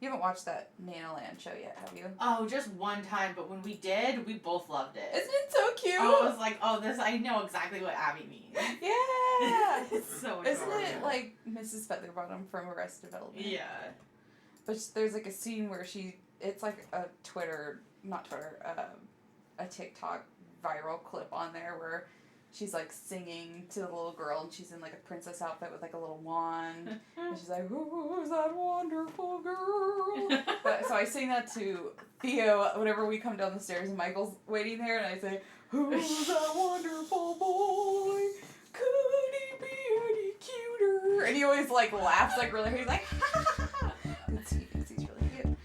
You haven't watched that Nanoland show yet, have you? Oh, just one time, but when we did, we both loved it. Isn't it so cute? Oh, I was like, I know exactly what Abby means. Yeah! It's so adorable. Isn't it like Mrs. Featherbottom from Arrested Development? Yeah. But there's like a scene where it's like a a TikTok viral clip on there where she's like singing to the little girl and she's in like a princess outfit with like a little wand and she's like, who's that wonderful girl? So I sing that to Theo whenever we come down the stairs and Michael's waiting there and I say, who's that wonderful boy? Could he be any cuter? And he always like laughs like really, he's like, ha ha ha. He thinks he's really cute.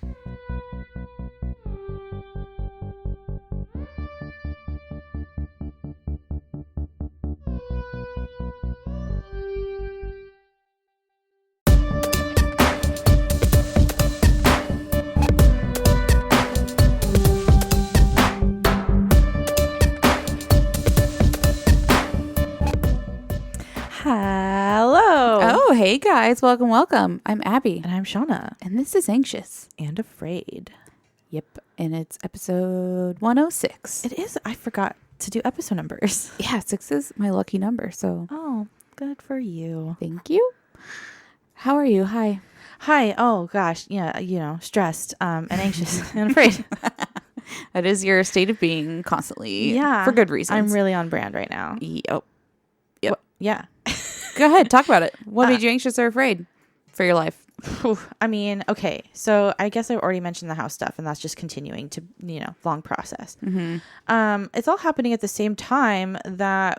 Hello. Oh, hey guys. Welcome. I'm Abby. And I'm Shauna. And this is Anxious. And Afraid. Yep. And it's episode 106. It is. I forgot to do episode numbers. Yeah, 6 is my lucky number, so. Oh, good for you. Thank you. How are you? Hi. Hi. Oh, gosh. Yeah, stressed and anxious and afraid. That is your state of being constantly. Yeah. For good reasons. I'm really on brand right now. Yep. Yeah. Go ahead. Talk about it. What made you anxious or afraid for your life? I mean, okay. So I guess I've already mentioned the house stuff, and that's just continuing to, long process. Mm-hmm. It's all happening at the same time that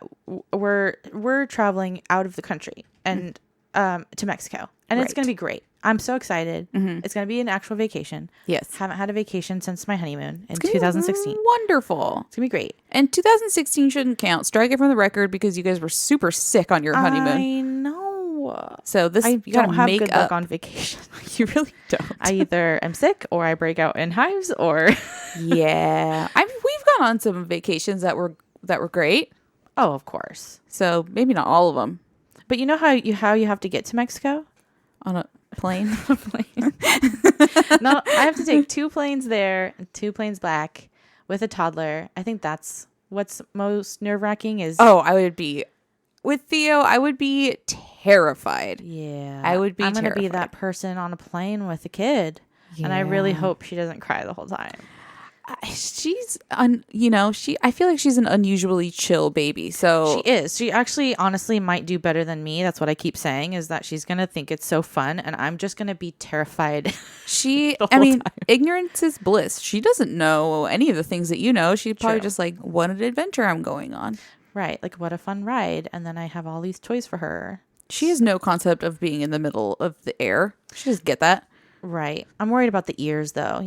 we're traveling out of the country and to Mexico, and it's going to be great. I'm so excited. Mm-hmm. It's going to be an actual vacation. Yes. Haven't had a vacation since my honeymoon in 2016. Wonderful. It's going to be great. And 2016 shouldn't count. Strike it from the record because you guys were super sick on your honeymoon. I know. So this I you gotta don't have make good up luck on vacation. You really don't. I either am sick or I break out in hives or yeah. We've gone on some vacations that were great. Oh, of course. So maybe not all of them. But you know how you have to get to Mexico? On a plane? No, I have to take 2 planes there and 2 planes back with a toddler. I think that's what's most nerve-wracking is... Oh, I would be... With Theo, I would be terrified. Yeah. I would be I'm going to be terrified. that person on a plane with a kid. Yeah. And I really hope she doesn't cry the whole time. She's, I feel like she's an unusually chill baby. So she is. She actually, honestly, might do better than me. That's what I keep saying is that she's going to think it's so fun. And I'm just going to be terrified. Time. Ignorance is bliss. She doesn't know any of the things that you know. She's probably just like, what an adventure I'm going on. Right. Like, what a fun ride. And then I have all these toys for her. She has no concept of being in the middle of the air. She doesn't get that. Right. I'm worried about the ears, though,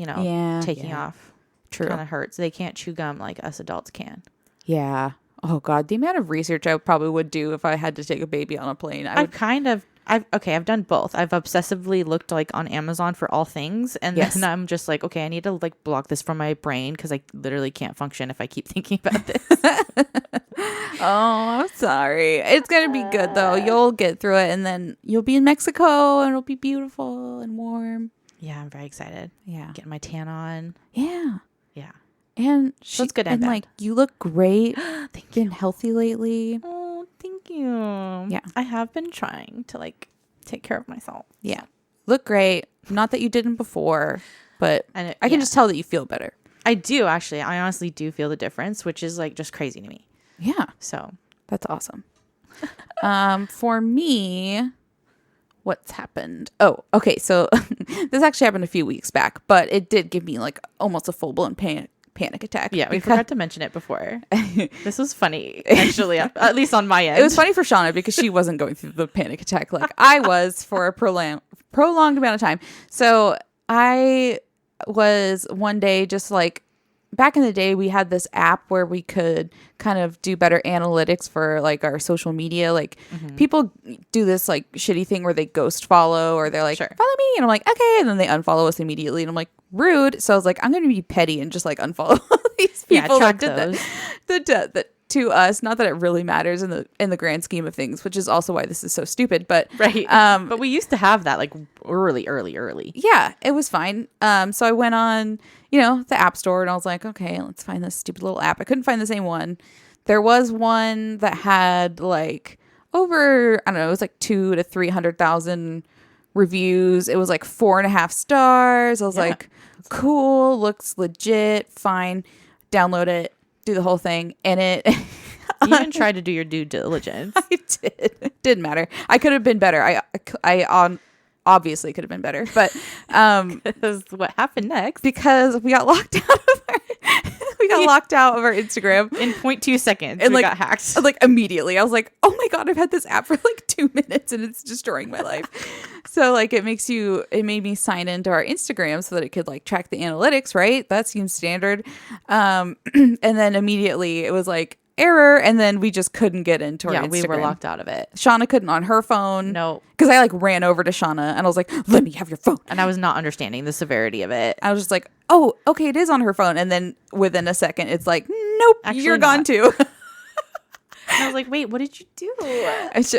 taking off. True. Kind of hurts. They can't chew gum like us adults can. Yeah. Oh, God. The amount of research I probably would do if I had to take a baby on a plane. I've done both. I've obsessively looked like on Amazon for all things. And then I'm just like, okay, I need to like block this from my brain because I literally can't function if I keep thinking about this. Oh, I'm sorry. It's going to be good, though. You'll get through it. And then you'll be in Mexico and it'll be beautiful and warm. Yeah, I'm very excited. Yeah. Getting my tan on. Yeah. Yeah. And so it's good and bad. Like, you look great. Thank you. Been healthy lately. Oh, thank you. Yeah. I have been trying to like take care of myself. Yeah. Look great. Not that you didn't before, but I can just tell that you feel better. I do, actually. I honestly do feel the difference, which is like just crazy to me. Yeah. So that's awesome. For me, what's happened? Oh, okay. So this actually happened a few weeks back, but it did give me like almost a full-blown panic attack. Yeah, we forgot to mention it before. This was funny, actually, at least on my end. It was funny for Shauna because she wasn't going through the panic attack like I was for a prolonged amount of time. So I was one day just like, back in the day, we had this app where we could kind of do better analytics for like our social media. Like people do this like shitty thing where they ghost follow or they're like, follow me. And I'm like, okay. And then they unfollow us immediately. And I'm like, rude. So I was like, I'm going to be petty and just like unfollow these people track that did those. that to us, not that it really matters in the grand scheme of things, which is also why this is so stupid, but right. But we used to have that like early. Yeah, it was fine. So I went on, the App Store, and I was like, okay, let's find this stupid little app. I couldn't find the same one. There was one that had like over, I don't know, it was like 200,000 to 300,000 reviews. It was like 4.5 stars. I was like, cool, looks legit, fine. Download it, do the whole thing, and it. You even tried to do your due diligence. I did. It didn't matter. I could have been better. I obviously could have been better, but because what happened next? Because we got locked out of our Instagram in 0.2 seconds. And we got hacked. Like immediately. I was like, oh my God, I've had this app for like 2 minutes and it's destroying my life. So like it made me sign into our Instagram so that it could like track the analytics, right? That seems standard. And then immediately it was like error, and then we just couldn't get into our Instagram. We were locked out of it. Shauna couldn't on her phone. No. Because I like ran over to Shauna and I was like, let me have your phone. And I was not understanding the severity of it. I was just like, oh, okay, it is on her phone. And then within a second, it's like, nope, actually you're not. gone too. And I was like, wait, what did you do?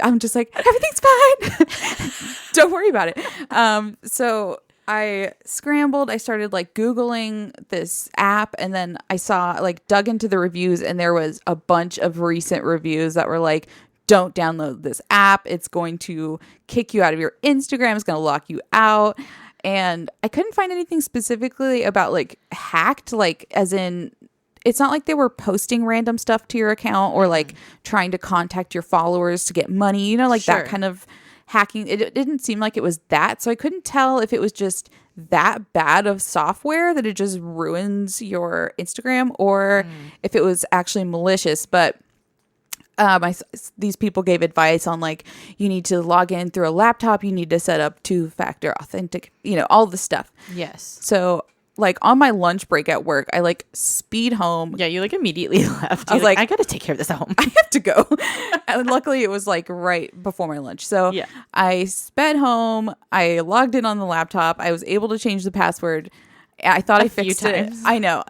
I'm just like, everything's fine. Don't worry about it. So I scrambled. I started like Googling this app, and then I saw like dug into the reviews, and there was a bunch of recent reviews that were like, don't download this app. It's going to kick you out of your Instagram. It's going to lock you out. And I couldn't find anything specifically about like hacked, like as in, it's not like they were posting random stuff to your account or like trying to contact your followers to get money, like Sure. that kind of hacking. It didn't seem like it was that. So I couldn't tell if it was just that bad of software that it just ruins your Instagram or if it was actually malicious. But these people gave advice on like, you need to log in through a laptop. You need to set up 2-factor authentic, all the stuff. Yes. So like on my lunch break at work, I like speed home. Yeah, you like immediately left. I was like, I got to take care of this at home. I have to go. And luckily it was like right before my lunch. So yeah. I sped home. I logged in on the laptop. I was able to change the password. I thought I fixed it. I know,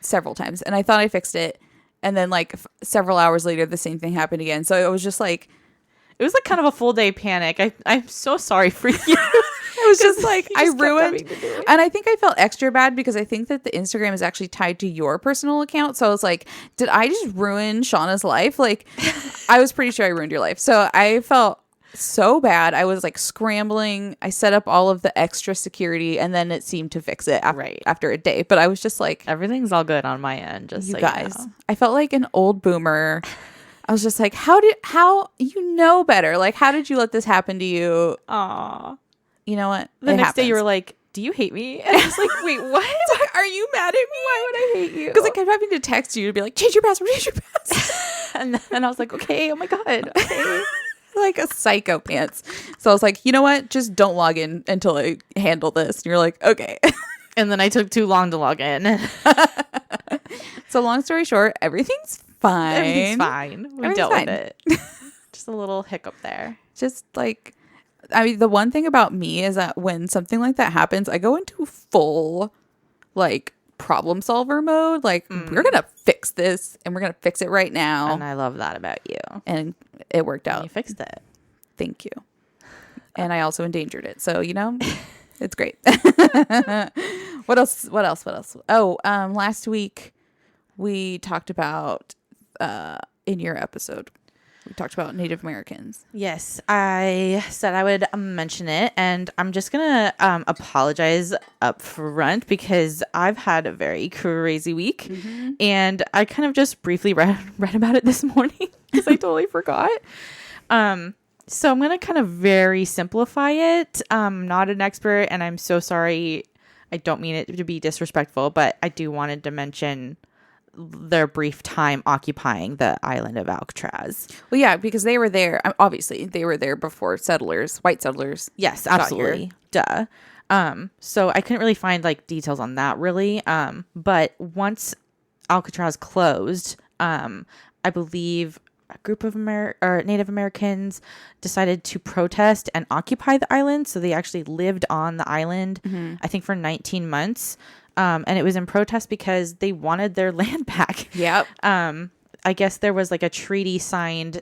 several times. And I thought I fixed it. And then like several hours later, the same thing happened again. So it was just like, it was like kind of a full day panic. I'm so sorry for you. It was just like I ruined, and I think I felt extra bad because I think that the Instagram is actually tied to your personal account. So I was like, did I just ruin Shauna's life? Like, I was pretty sure I ruined your life. So I felt so bad. I was like scrambling. I set up all of the extra security, and then it seemed to fix it after a day. But I was just like, everything's all good on my end. Just you so guys, you know. I felt like an old boomer. I was just like, how you know better? Like, how did you let this happen to you? Aw. You know what? The next day you were like, do you hate me? And I was like, wait, what? Like, are you mad at me? Why would I hate you? Because I kept having to text you to be like, change your password. And then I was like, okay, oh my God. Okay. Like a psycho pants. So I was like, you know what? Just don't log in until I handle this. And you're like, okay. And then I took too long to log in. So long story short, everything's fine. Everything's fine. We dealt with it. Just a little hiccup there. Just like, I mean, the one thing about me is that when something like that happens, I go into full like problem solver mode. Like, we're going to fix this and we're going to fix it right now. And I love that about you. And it worked out. You fixed it. Thank you. And I also endangered it. So, it's great. What else? Oh, last week we talked about, in your episode, we talked about Native Americans. Yes, I said I would mention it, and I'm just gonna apologize up front because I've had a very crazy week, and I kind of just briefly read about it this morning because I totally forgot. So I'm gonna kind of very simplify it. I'm not an expert, and I'm so sorry. I don't mean it to be disrespectful, but I do wanted to mention their brief time occupying the island of Alcatraz. Well, yeah, because they were there. Obviously, they were there before white settlers. Yes, absolutely. Duh. So I couldn't really find like details on that really. But once Alcatraz closed, I believe a group of Native Americans decided to protest and occupy the island. So they actually lived on the island, I think for 19 months. And it was in protest because they wanted their land back. Yep. I guess there was like a treaty signed,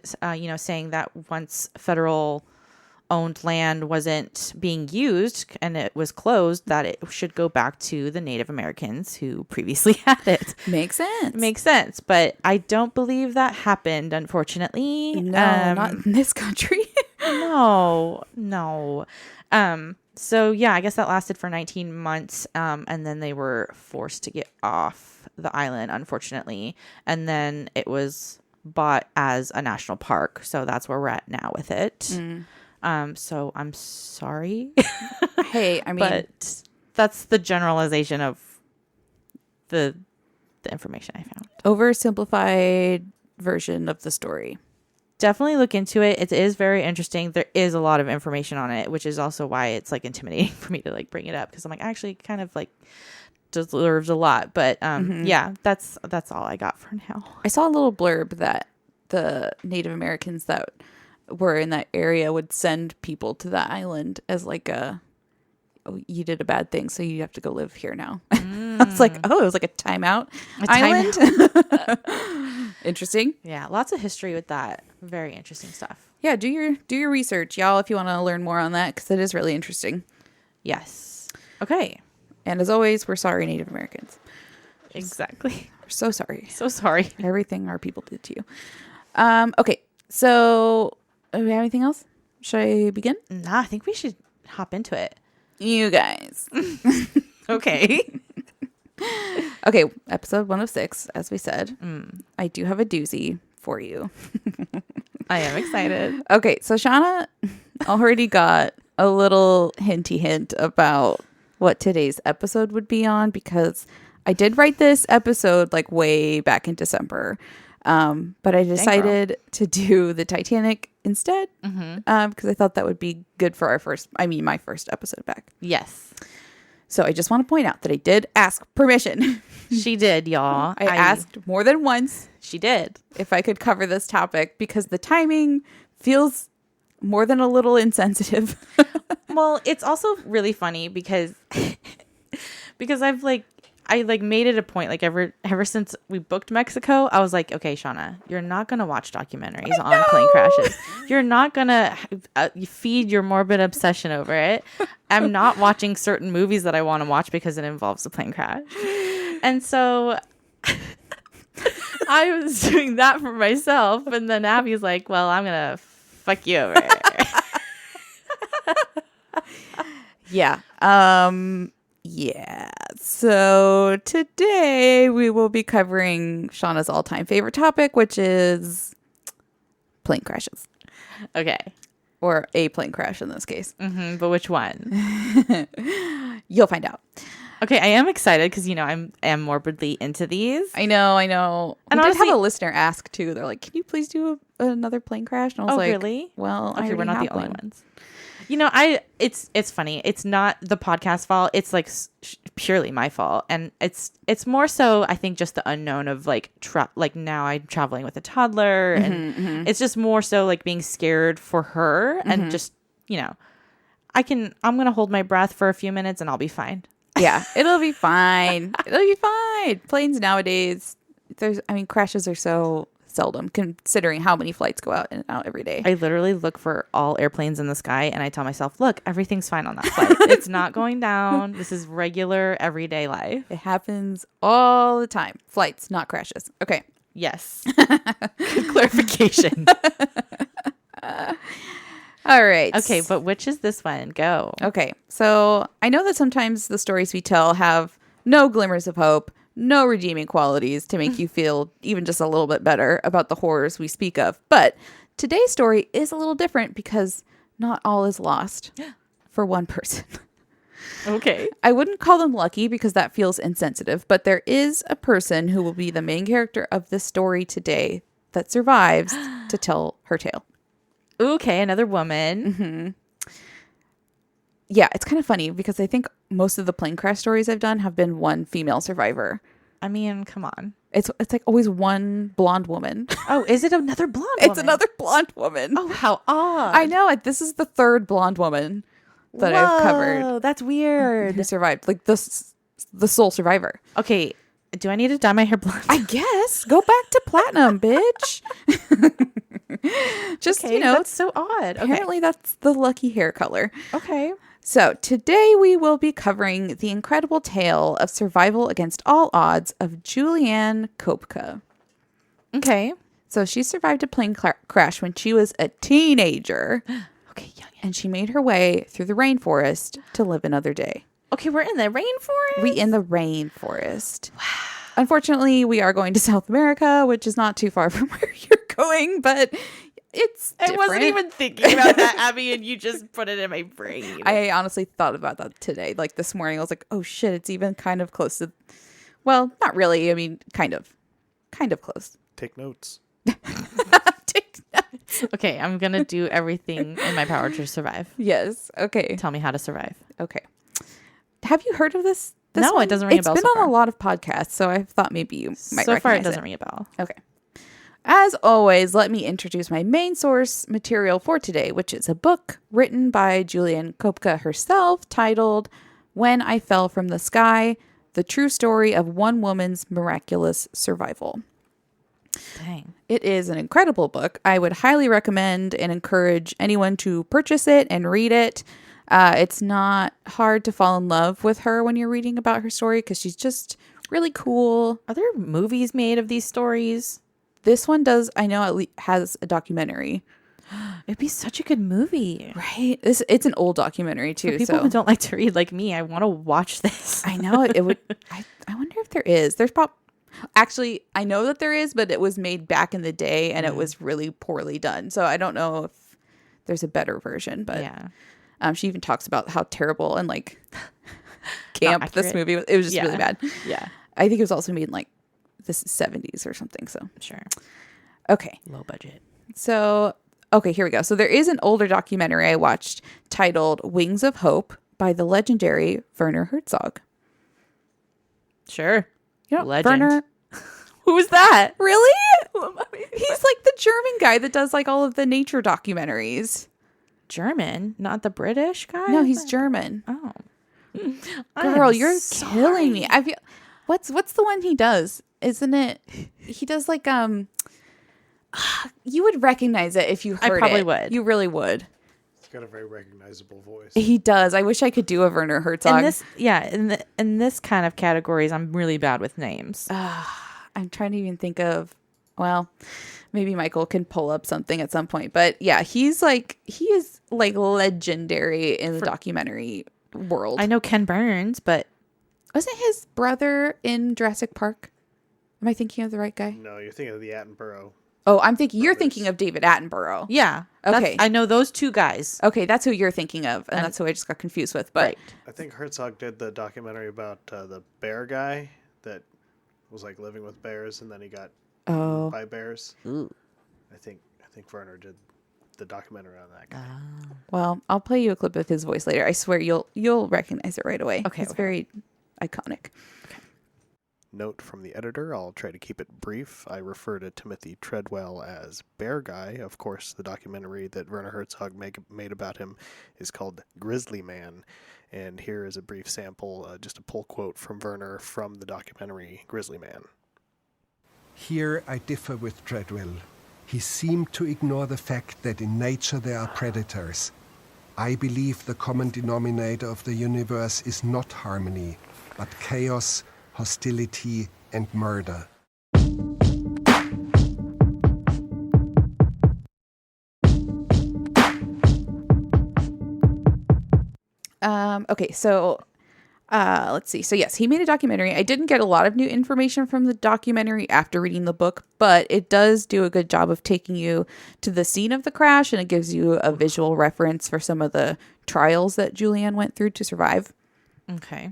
saying that once federal owned land wasn't being used and it was closed, that it should go back to the Native Americans who previously had it. Makes sense. Makes sense. But I don't believe that happened, unfortunately. No, not in this country. No. So yeah, I guess that lasted for 19 months. And then they were forced to get off the island, unfortunately. And then it was bought as a national park. So that's where we're at now with it. So I'm sorry. Hey, I mean, but that's the generalization of the information I found. Oversimplified version of the story. Definitely look into it. It is very interesting. There is a lot of information on it, which is also why it's like intimidating for me to like bring it up, because I'm like, actually kind of like deserves a lot. But yeah, that's all I got for now. I saw a little blurb that the Native Americans that were in that area would send people to the island as like you did a bad thing, so you have to go live here now. I was like, oh, it was like a timeout island. Interesting. Yeah, lots of history with that. Very interesting stuff. Yeah, do your research, y'all, if you want to learn more on that, because it is really interesting. Yes. Okay. And as always, we're sorry, Native Americans. Exactly. We're so sorry. So sorry. Everything our people did to you. Okay, so do we have anything else? Should I begin? Nah, I think we should hop into it. You guys. Okay. Okay, episode 106, as we said. I do have a doozy for you. I am excited. Okay, so Shauna already got a little hinty hint about what today's episode would be on, because I did write this episode like way back in December. But I decided to do the Titanic instead, because I thought that would be good for my first episode back. Yes. So I just want to point out that I did ask permission. She did, y'all. I asked more than once. She did. If I could cover this topic, because the timing feels more than a little insensitive. Well, it's also really funny because I made it a point, like ever since we booked Mexico, I was like, okay, Shauna, you're not going to watch documentaries on plane crashes. You're not going to feed your morbid obsession over it. I'm not watching certain movies that I want to watch because it involves a plane crash. And so I was doing that for myself. And then Abby's like, well, I'm going to fuck you over. Yeah. Yeah. So today we will be covering Shauna's all-time favorite topic, which is plane crashes. Okay. Or a plane crash in this case. But which one? You'll find out. Okay, I am excited because, I am morbidly into these. I know. And I did have honestly, a listener ask, too. They're like, can you please do another plane crash? And I was like, really? Well, okay, we're not the only one. ones. It's funny. It's not the podcast fault. It's like purely my fault, and it's more so I think just the unknown of like now I'm traveling with a toddler, and it's just more so like being scared for her, and just I'm gonna hold my breath for a few minutes and I'll be fine. Yeah, it'll be fine. It'll be fine. Planes nowadays, crashes are so seldom considering how many flights go out and out every day. I literally look for all airplanes in the sky and I tell myself, look, everything's fine on that flight. It's not going down. This is regular everyday life. It happens all the time. Flights, not crashes. Okay. Yes. Good clarification. All right. Okay, but which is this one? Go. Okay. So I know that sometimes the stories we tell have no glimmers of hope, no redeeming qualities to make you feel even just a little bit better about the horrors we speak of. But today's story is a little different because not all is lost for one person. Okay. I wouldn't call them lucky because that feels insensitive, but there is a person who will be the main character of this story today that survives to tell her tale. Okay, another woman. Yeah, it's kind of funny because I think most of the plane crash stories I've done have been one female survivor. I mean, come on. It's like always one blonde woman. Oh, is it another blonde woman? It's another blonde woman. Oh, how odd. I know. This is the third blonde woman that I've covered. Oh, that's weird. Who survived. Like the sole survivor. Okay, Do I need to dye my hair blonde? I guess. Go back to platinum, bitch. Just, Okay, that's so odd. Apparently that's the lucky hair color. Okay. So today we will be covering the incredible tale of survival against all odds of Juliane Koepcke. Okay. So she survived a plane crash when she was a teenager. Okay, young. And she made her way through the rainforest to live another day. Okay, we're in the rainforest? We in the rainforest. Wow. Unfortunately, we are going to South America, which is not too far from where you're going, but it's different. I wasn't even thinking about that, Abby, and you just put it in my brain. I honestly thought about that today. Like this morning, I was like, oh shit, it's even kind of close to, well, not really. I mean, kind of close. Take notes. Take notes. Okay, I'm going to do everything in my power to survive. Yes. Okay. Tell me how to survive. Okay. Have you heard of this? No, one? it doesn't ring a bell It's so been on far. a lot of podcasts, so I thought maybe you might So far, it recognize doesn't ring a bell. Okay. As always, let me introduce my main source material for today, which is a book written by Juliane Koepcke herself titled When I Fell from the Sky, The True Story of One Woman's Miraculous Survival. Dang. It is an incredible book. I would highly recommend and encourage anyone to purchase it and read it. It's not hard to fall in love with her when you're reading about her story because she's just really cool. Are there movies made of these stories? This one does, I know, has a documentary. It'd be such a good movie. Right? It's an old documentary too. For people who don't like to read like me, I want to watch this. I know it would. I wonder if there is. There's actually, I know that there is, but it was made back in the day and it was really poorly done. So I don't know if there's a better version. But yeah. She even talks about how terrible and like camp this movie was. It was just really bad. Yeah. I think it was also made in like the 70s or something. So Sure. Okay. Low budget. So, okay, here we go. So there is an older documentary I watched titled Wings of Hope by the legendary Werner Herzog. Sure. You know, Legend. Werner. Who's that? Really? He's like the German guy that does like all of the nature documentaries. German, not the British guy? No, he's German. Oh. Girl, you're killing me. I feel what's the one he does? Isn't it? He does like you would recognize it if you heard it. I probably would. You really would. He's got a very recognizable voice. He does. I wish I could do a Werner Herzog. In this kind of categories, I'm really bad with names. I'm trying to even think of, well, maybe Michael can pull up something at some point. But yeah, he is like legendary in the documentary world. I know Ken Burns, but wasn't his brother in Jurassic Park? Am I thinking of the right guy? No, you're thinking of the Attenborough. Oh, you're thinking of David Attenborough. yeah. Okay. I know those two guys. Okay, that's who you're thinking of, and that's who I just got confused with. But Right. I think Herzog did the documentary about the bear guy that was like living with bears and then he got eaten by bears. Ooh. I think Werner did the documentary on that guy. well, I'll play you a clip of his voice later. I swear you'll recognize it right away. Okay, It's very iconic. Note from the editor, I'll try to keep it brief. I refer to Timothy Treadwell as Bear Guy. Of course, the documentary that Werner Herzog made about him is called Grizzly Man. And here is a brief sample, just a pull quote from Werner from the documentary Grizzly Man. Here I differ with Treadwell. He seemed to ignore the fact that in nature there are predators. I believe the common denominator of the universe is not harmony, but chaos, hostility, and murder. Okay, so let's see. So yes, he made a documentary. I didn't get a lot of new information from the documentary after reading the book, but it does do a good job of taking you to the scene of the crash, and it gives you a visual reference for some of the trials that Juliane went through to survive. Okay.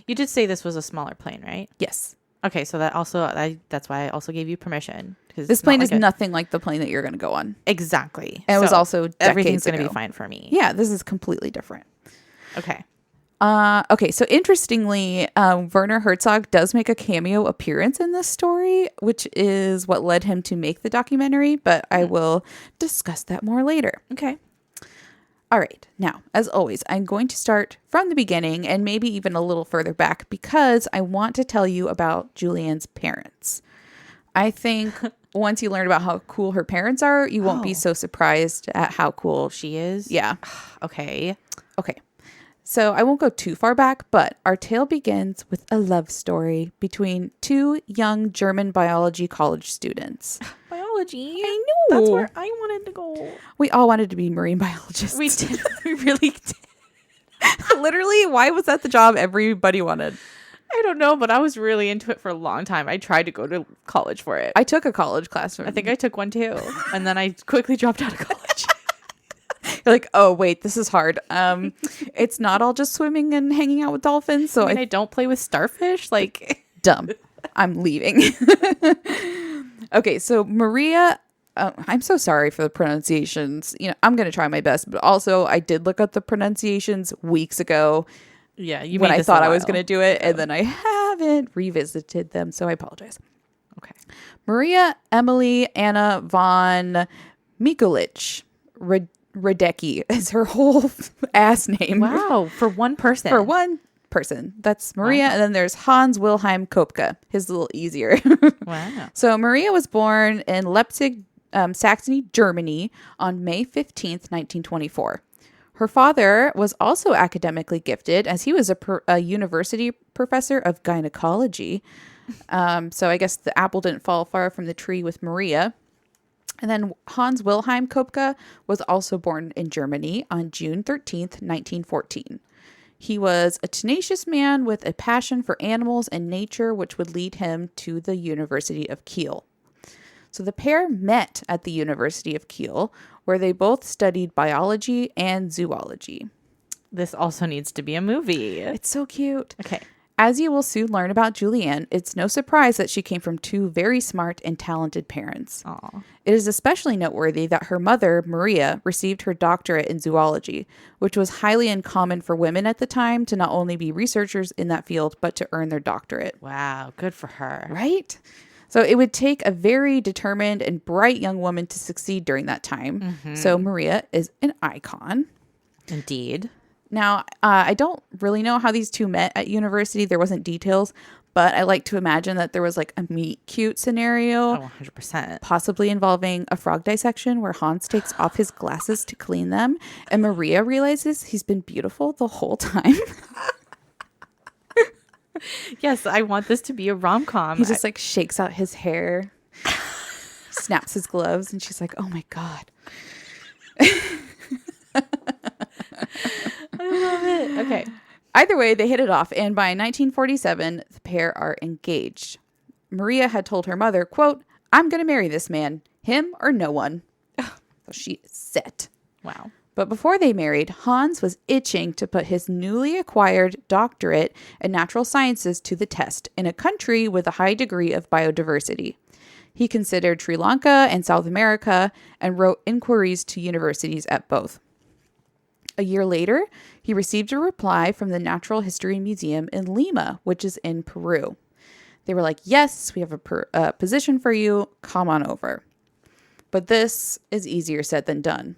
You did say this was a smaller plane, right? Yes. Okay, so that's why I also gave you permission. This plane is nothing like the plane that you're going to go on. Exactly. And it was also everything's going to be fine for me. Yeah, this is completely different. Okay. Okay, so interestingly, Werner Herzog does make a cameo appearance in this story, which is what led him to make the documentary, but I will discuss that more later. Okay. All right. Now, as always, I'm going to start from the beginning and maybe even a little further back because I want to tell you about Juliane's parents. I think once you learn about how cool her parents are, you won't be so surprised at how cool She is? Yeah. Okay. Okay. So I won't go too far back, but our tale begins with a love story between two young German biology college students. Biology. I know. That's where I wanted to go. We all wanted to be marine biologists. We did. We really did. Literally, why was that the job everybody wanted? I don't know, but I was really into it for a long time. I tried to go to college for it. I took a college class. I think I took one too. And then I quickly dropped out of college. You're like, oh, wait, this is hard. It's not all just swimming and hanging out with dolphins. So I don't play with starfish. Like, dumb. I'm leaving. Okay, so Maria, I'm so sorry for the pronunciations. I'm going to try my best, but also I did look up the pronunciations weeks ago. yeah, When I thought I was going to do it, and then I haven't revisited them, so I apologize. Okay. Maria Emily Anna von Mikulich Radecki is her whole ass name. Wow, for one person. For one person. That's Maria. Wow. And then there's Hans Wilhelm Koepcke. His a little easier. Wow. So Maria was born in Leipzig, Saxony, Germany on May 15th, 1924. Her father was also academically gifted as he was a university professor of gynecology. So I guess the apple didn't fall far from the tree with Maria. And then Hans Wilhelm Koepcke was also born in Germany on June 13th, 1914. He was a tenacious man with a passion for animals and nature, which would lead him to the University of Kiel. So the pair met at the University of Kiel, where they both studied biology and zoology. This also needs to be a movie. It's so cute. Okay. As you will soon learn about Juliane, it's no surprise that she came from two very smart and talented parents. Aw. It is especially noteworthy that her mother, Maria, received her doctorate in zoology, which was highly uncommon for women at the time to not only be researchers in that field, but to earn their doctorate. Wow, good for her. Right? So it would take a very determined and bright young woman to succeed during that time. Mm-hmm. So Maria is an icon. Indeed. Now, I don't really know how these two met at university. There wasn't details, but I like to imagine that there was like a meet cute scenario. Oh, 100%. Possibly involving a frog dissection where Hans takes off his glasses to clean them and Maria realizes he's been beautiful the whole time. Yes, I want this to be a rom-com. He just like shakes out his hair, snaps his gloves, and she's like, oh my God. I love it. Okay. Either way, they hit it off, and by 1947, the pair are engaged. Maria had told her mother, quote, I'm going to marry this man, him or no one. So she is set. Wow. But before they married, Hans was itching to put his newly acquired doctorate in natural sciences to the test in a country with a high degree of biodiversity. He considered Sri Lanka and South America and wrote inquiries to universities at both. A year later, he received a reply from the Natural History Museum in Lima, which is in Peru. They were like, yes, we have a position for you. Come on over. But this is easier said than done.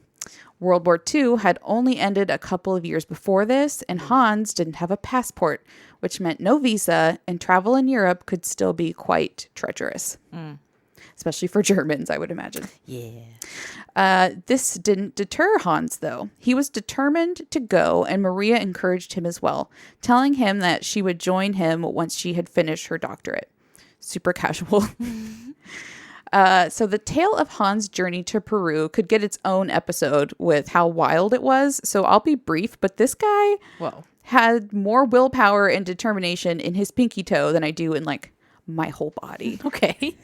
World War II had only ended a couple of years before this, and Hans didn't have a passport, which meant no visa, and travel in Europe could still be quite treacherous. Especially for Germans, I would imagine. Yeah. This didn't deter Hans, though. He was determined to go, and Maria encouraged him as well, telling him that she would join him once she had finished her doctorate. Super casual. So the tale of Hans' journey to Peru could get its own episode with how wild it was, so I'll be brief, but this guy Whoa. had more willpower and determination in his pinky toe than I do in, like, my whole body. Okay.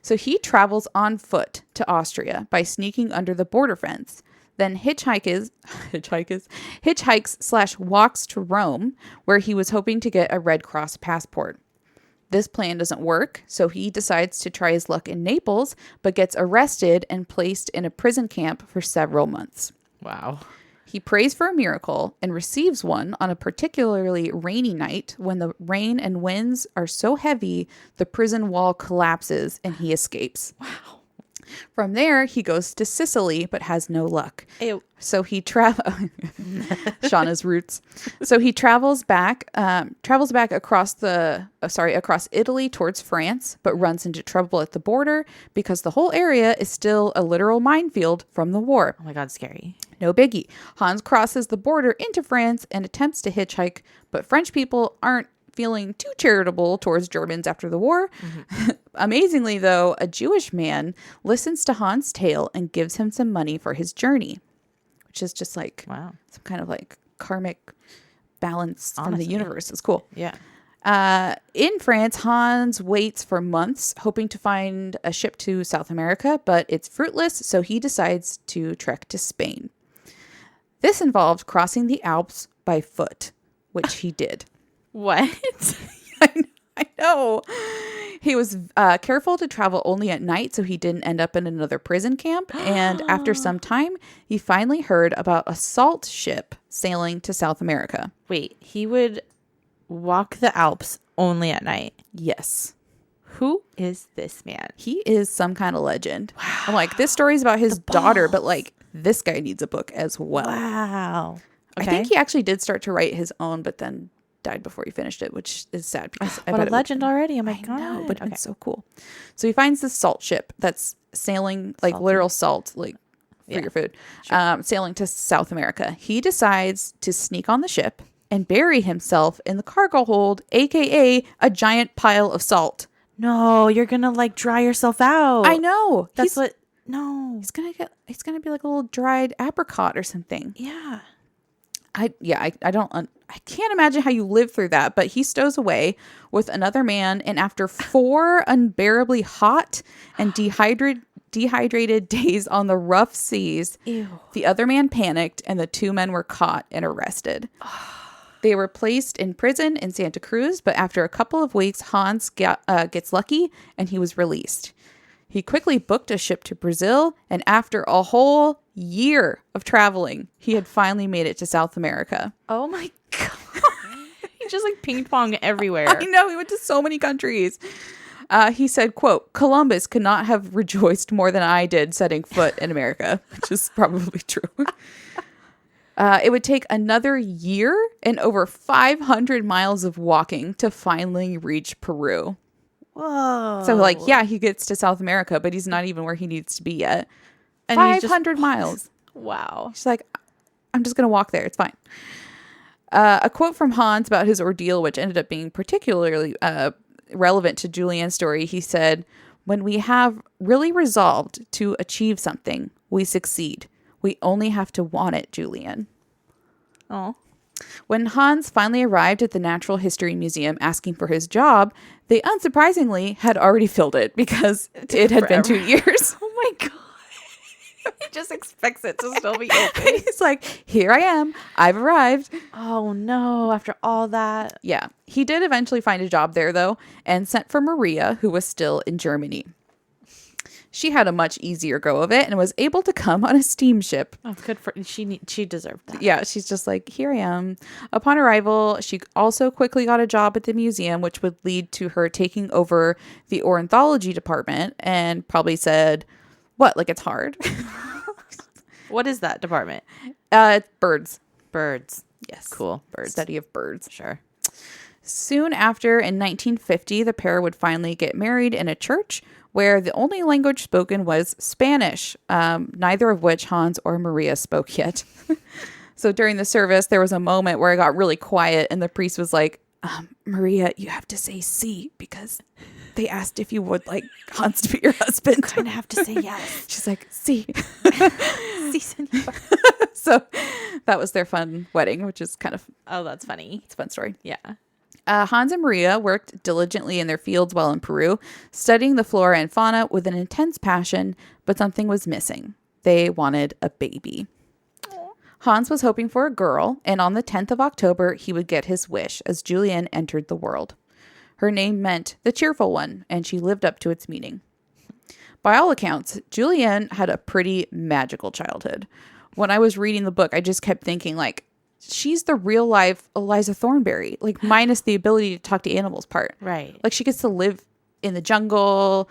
So he travels on foot to Austria by sneaking under the border fence, then hitchhikes/walks to Rome, where he was hoping to get a Red Cross passport. This plan doesn't work, so he decides to try his luck in Naples, but gets arrested and placed in a prison camp for several months. Wow. He prays for a miracle and receives one on a particularly rainy night when the rain and winds are so heavy the prison wall collapses and he escapes. Wow. From there, he goes to Sicily, but has no luck. Ew. So he Shauna's roots. So he travels back across across Italy towards France, but runs into trouble at the border because the whole area is still a literal minefield from the war. Oh my God, scary. No biggie. Hans crosses the border into France and attempts to hitchhike, but French people aren't feeling too charitable towards Germans after the war. Mm-hmm. Amazingly, though, a Jewish man listens to Hans' tale and gives him some money for his journey, which is just like some kind of like karmic balance from the universe. It's cool. Yeah. In France, Hans waits for months, hoping to find a ship to South America, but it's fruitless, so he decides to trek to Spain. This involved crossing the Alps by foot, which he did. What? I know. He was careful to travel only at night so he didn't end up in another prison camp. And after some time, he finally heard about a salt ship sailing to South America. Wait, he would walk the Alps only at night? Yes. Who is this man? He is some kind of legend. Wow. I'm like, this story's about his daughter, but like, this guy needs a book as well. Wow. Okay. I think he actually did start to write his own, but then died before he finished it, which is sad because what a legend already. Oh my God. I know, but it's so cool. So he finds this salt ship that's sailing, like literal salt, like for your food, sailing to South America. He decides to sneak on the ship and bury himself in the cargo hold, aka a giant pile of salt. No, you're gonna like dry yourself out. I know. That's no. He's gonna be like a little dried apricot or something. Yeah. I can't imagine how you live through that, but he stows away with another man, and after 4 unbearably hot and dehydrated days on the rough seas, the other man panicked, and the 2 men were caught and arrested. They were placed in prison in Santa Cruz, but after a couple of weeks, Hans gets lucky, and he was released. He quickly booked a ship to Brazil, and after a whole year of traveling, he had finally made it to South America. Oh my God. He just like ping pong everywhere. I know. He went to so many countries. He said, quote, Columbus could not have rejoiced more than I did setting foot in America, which is probably true. It would take another year and over 500 miles of walking to finally reach Peru. Whoa. So like, yeah, he gets to South America, but he's not even where he needs to be yet. And 500 miles. Wow. She's like, I'm just going to walk there. It's fine. A quote from Hans about his ordeal, which ended up being particularly relevant to Juliane's story. He said, when we have really resolved to achieve something, we succeed. We only have to want it, Juliane. Oh. When Hans finally arrived at the Natural History Museum asking for his job, they unsurprisingly had already filled it because it had been 2 years. Oh my God. He just expects it to still be open. He's like, here I am. I've arrived. Oh no, after all that. Yeah. He did eventually find a job there, though, and sent for Maria, who was still in Germany. She had a much easier go of it and was able to come on a steamship. Oh, good for she deserved that. Yeah, she's just like, here I am. Upon arrival, she also quickly got a job at the museum, which would lead to her taking over the ornithology department, and probably said, what, like it's hard? What is that department? Birds. Birds. Yes. Cool. Birds. Study of birds. Sure. Soon after, in 1950, the pair would finally get married in a church where the only language spoken was Spanish, neither of which Hans or Maria spoke yet. So during the service, there was a moment where it got really quiet, and the priest was like, Maria, you have to say sí because they asked if you would like Hans to be your husband. Kind of have to say yes. She's like, sí. Sí, señor. So that was their fun wedding, which is kind of... Oh, that's funny. It's a fun story. Yeah. Hans and Maria worked diligently in their fields while in Peru, studying the flora and fauna with an intense passion, but something was missing. They wanted a baby. Aww. Hans was hoping for a girl, and on the 10th of October, he would get his wish as Juliane entered the world. Her name meant the cheerful one, and she lived up to its meaning. By all accounts, Juliane had a pretty magical childhood. When I was reading the book, I just kept thinking, like, she's the real life Eliza Thornberry, like minus the ability to talk to animals part. Right. Like she gets to live in the jungle,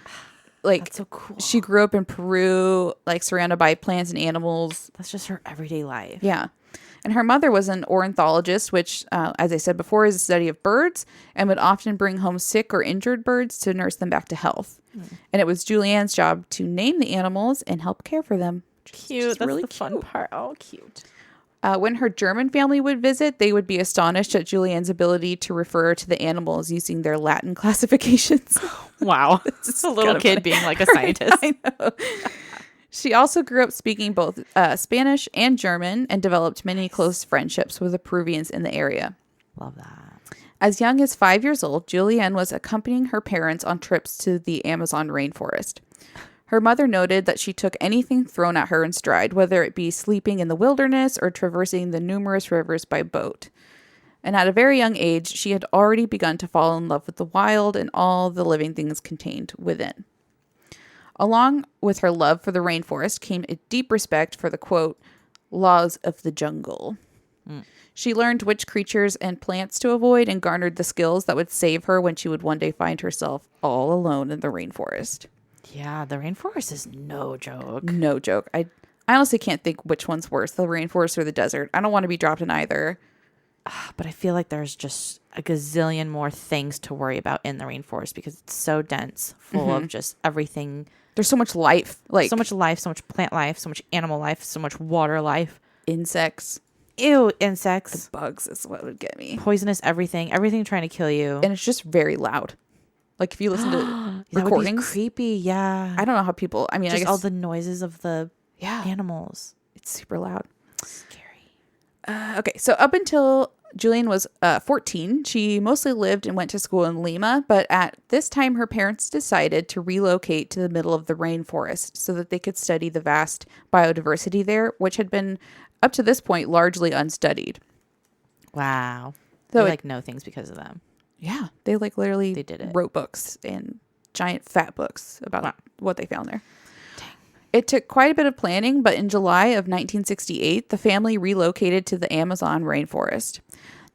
like That's so cool. she grew up in Peru, like surrounded by plants and animals. That's just her everyday life. Yeah. And her mother was an ornithologist, which, as I said before, is a study of birds and would often bring home sick or injured birds to nurse them back to health. And it was Julianne's job to name the animals and help care for them. Cute. That's really the fun part. Oh, cute. When her German family would visit, they would be astonished at Julianne's ability to refer to the animals using their Latin classifications. Wow. It's a little kid being like a scientist. I know. She also grew up speaking both Spanish and German and developed many close friendships with the Peruvians in the area. Love that. As young as 5 years old, Juliane was accompanying her parents on trips to the Amazon rainforest. Her mother noted that she took anything thrown at her in stride, whether it be sleeping in the wilderness or traversing the numerous rivers by boat. And at a very young age, she had already begun to fall in love with the wild and all the living things contained within. Along with her love for the rainforest came a deep respect for the, quote, laws of the jungle. She learned which creatures and plants to avoid and garnered the skills that would save her when she would one day find herself all alone in the rainforest. Yeah, the rainforest is no joke. No joke. I honestly can't think which one's worse, the rainforest or the desert. I don't want to be dropped in either. But I feel like there's just a gazillion more things to worry about in the rainforest because it's so dense, full of just everything. There's so much life. Like So much life, so much plant life, so much animal life, so much water life. insects. Ew, insects. Bugs is what would get me. Poisonous everything trying to kill you. And it's just very loud. Like if you listen to That would be recordings. creepy, yeah. I don't know how people, I mean, Just I guess all the noises of the yeah, animals. it's super loud. Scary. Okay, so up until Julian was 14, she mostly lived and went to school in Lima, but at this time her parents decided to relocate to the middle of the rainforest so that they could study the vast biodiversity there, which had been up to this point largely unstudied. Wow. So We it- know things because of them. Yeah, they like literally They did it. wrote books and giant fat books about Wow. what they found there. It took quite a bit of planning, but in July of 1968, the family relocated to the Amazon rainforest.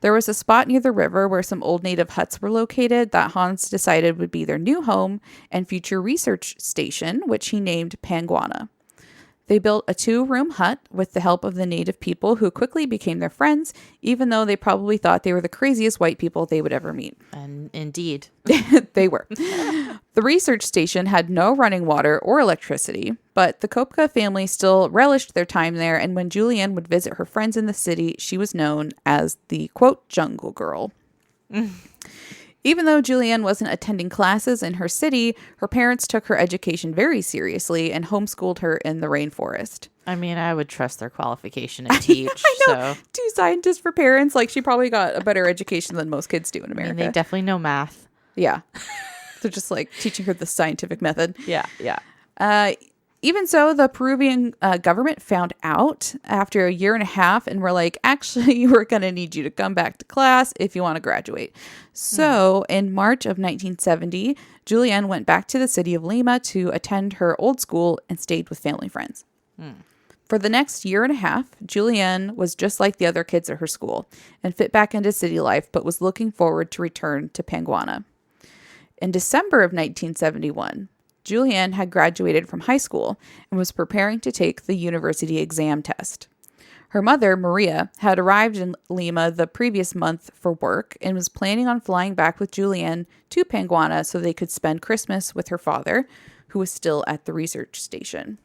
There was a spot near the river where some old native huts were located that Hans decided would be their new home and future research station, which he named Panguana. They built a 2-room hut with the help of the native people who quickly became their friends, even though they probably thought they were the craziest white people they would ever meet. And indeed. They were. The research station had no running water or electricity, but the Koepcke family still relished their time there, and when Juliane would visit her friends in the city, she was known as the, quote, jungle girl. Even though Juliane wasn't attending classes in her city, her parents took her education very seriously and homeschooled her in the rainforest. I mean, I would trust their qualification to teach. I know. So 2 scientists for parents. Like, she probably got a better education than most kids do in I America. mean, they definitely know math. Yeah. They're just like teaching her the scientific method. Yeah, yeah. Even so, the Peruvian government found out after a year and a half and were like, actually, we're going to need you to come back to class if you want to graduate. So in March of 1970, Juliane went back to the city of Lima to attend her old school and stayed with family friends. For the next year and a half, Juliane was just like the other kids at her school and fit back into city life, but was looking forward to return to Panguana. In December of 1971, Juliane had graduated from high school and was preparing to take the university exam test. Her mother, Maria, had arrived in Lima the previous month for work and was planning on flying back with Juliane to Panguana so they could spend Christmas with her father, who was still at the research station.